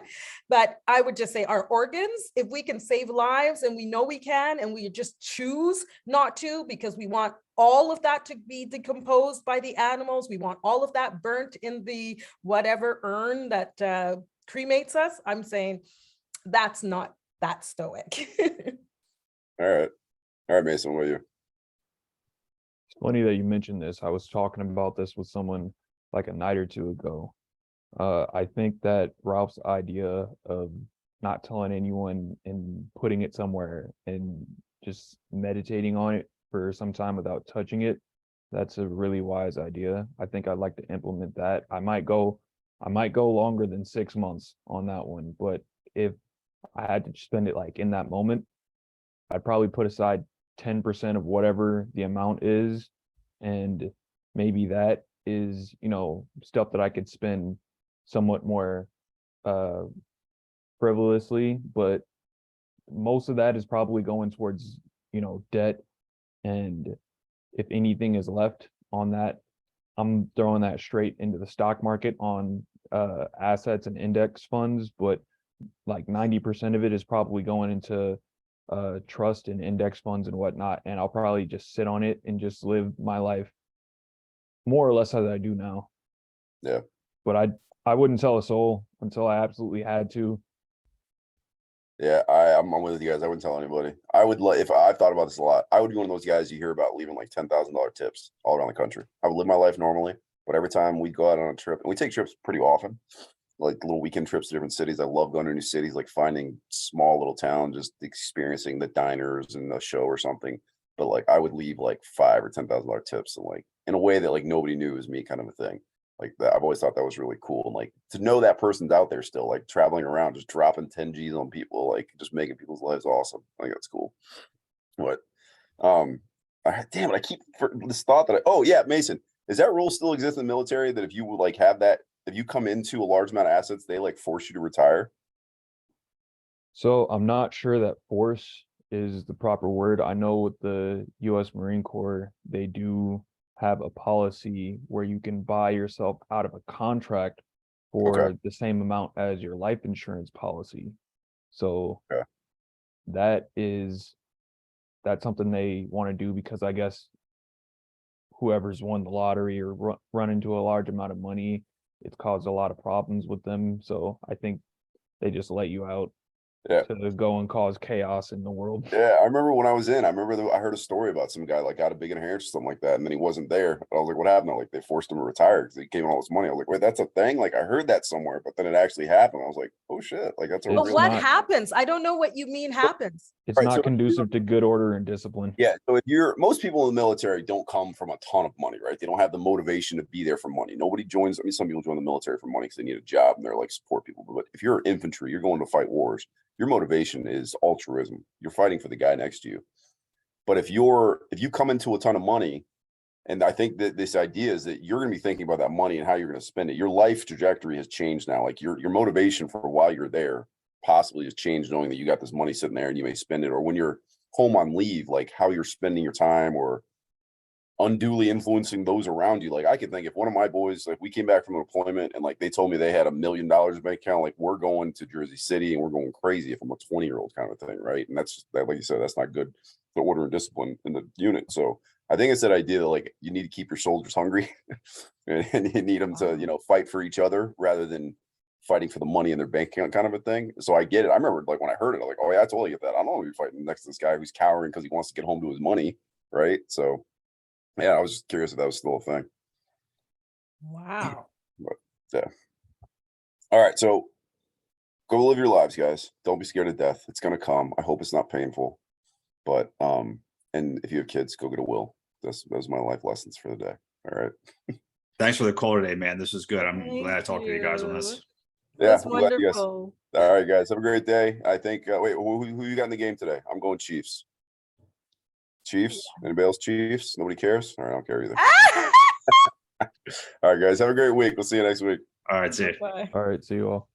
But I would just say our organs, if we can save lives and we know we can, and we just choose not to because we want all of that to be decomposed by the animals. We want all of that burnt in the whatever urn that cremates us. I'm saying that's not that stoic. All right. All right, Mason, what are you? It's funny that you mentioned this. I was talking about this with someone like a night or two ago. I think that Ralph's idea of not telling anyone and putting it somewhere and just meditating on it for some time without touching it, that's a really wise idea. I think I'd like to implement that. I might go longer than 6 months on that one, but if I had to spend it like in that moment, I'd probably put aside 10% of whatever the amount is, and maybe that is, stuff that I could spend somewhat more frivolously, but most of that is probably going towards, debt. And if anything is left on that, I'm throwing that straight into the stock market on assets and index funds, but like 90% of it is probably going into trust and index funds and whatnot, and I'll probably just sit on it and just live my life more or less as I do now. Yeah. But I wouldn't sell a soul until I absolutely had to. Yeah, I'm with you guys. I wouldn't tell anybody. I would if I've thought about this a lot. I would be one of those guys you hear about leaving like $10,000 tips all around the country. I would live my life normally, but every time we go out on a trip, and we take trips pretty often, like little weekend trips to different cities. I love going to new cities, like finding small little towns, just experiencing the diners and the show or something. But like I would leave like $5,000 or $10,000 tips, and like in a way that like nobody knew it was me, kind of a thing. Like that, I've always thought that was really cool, and like to know that person's out there still, like traveling around, just dropping 10 G's on people, like just making people's lives awesome. I think that's cool. But damn it, I keep this thought that oh yeah, Mason, does that rule still exist in the military that if you would like have that, if you come into a large amount of assets, they like force you to retire? So I'm not sure that force is the proper word. I know with the US Marine Corps, they do have a policy where you can buy yourself out of a contract for Okay. the same amount as your life insurance policy. So Okay. that's something they want to do because I guess whoever's won the lottery or run into a large amount of money, it's caused a lot of problems with them. So I think they just let you out Yeah. to go and cause chaos in the world. Yeah, I remember when I was in, I remember I heard a story about some guy like got a big inheritance or something like that, and then he wasn't there. And I was like, "What happened?" Like they forced him to retire because he gave him all this money. I was like, "Wait, that's a thing?" Like I heard that somewhere, but then it actually happened. I was like, "Oh shit!" Like that's a It's But real what not- happens? I don't know what you mean happens. It's Right, not so conducive to good order and discipline. yeah. So if you're most people in the military don't come from a ton of money, right? They don't have the motivation to be there for money. Nobody joins. I mean, some people join the military for money because they need a job and they're like support people. But if you're infantry, you're going to fight wars. Your motivation is altruism. You're fighting for the guy next to you. But if you come into a ton of money, and I think that this idea is that you're going to be thinking about that money and how you're going to spend it. Your life trajectory has changed now. Like your motivation for while you're there possibly has changed, knowing that you got this money sitting there and you may spend it, or when you're home on leave, like how you're spending your time or unduly influencing those around you. Like I could think if one of my boys, like we came back from a deployment and like they told me they had $1 million in bank account, like we're going to Jersey City and we're going crazy if I'm a 20-year-old kind of thing, right? And that's that, like you said, that's not good for order and discipline in the unit. So I think it's that idea that like you need to keep your soldiers hungry and you need them to, fight for each other rather than fighting for the money in their bank account kind of a thing. So I get it. I remember like when I heard it, I'm like, oh yeah, I totally get that. I don't want to be fighting next to this guy who's cowering because he wants to get home to his money. Right. So yeah, I was just curious if that was still a thing. Wow. But yeah. All right. So go live your lives, guys. Don't be scared of death. It's gonna come. I hope it's not painful. But and if you have kids, go get a will. Those are my life lessons for the day. All right. Thanks for the call today, man. This was good. I'm Thank glad I talked to you guys on this. Yeah, That's I'm glad you guys. wonderful. All right, guys. Have a great day. I think. Wait, who you got in the game today? I'm going Chiefs. Chiefs. Anybody else? Chiefs. Nobody cares. All right, I don't care either. All right, guys. Have a great week. We'll see you next week. All right, see you. Bye. All right, see you all.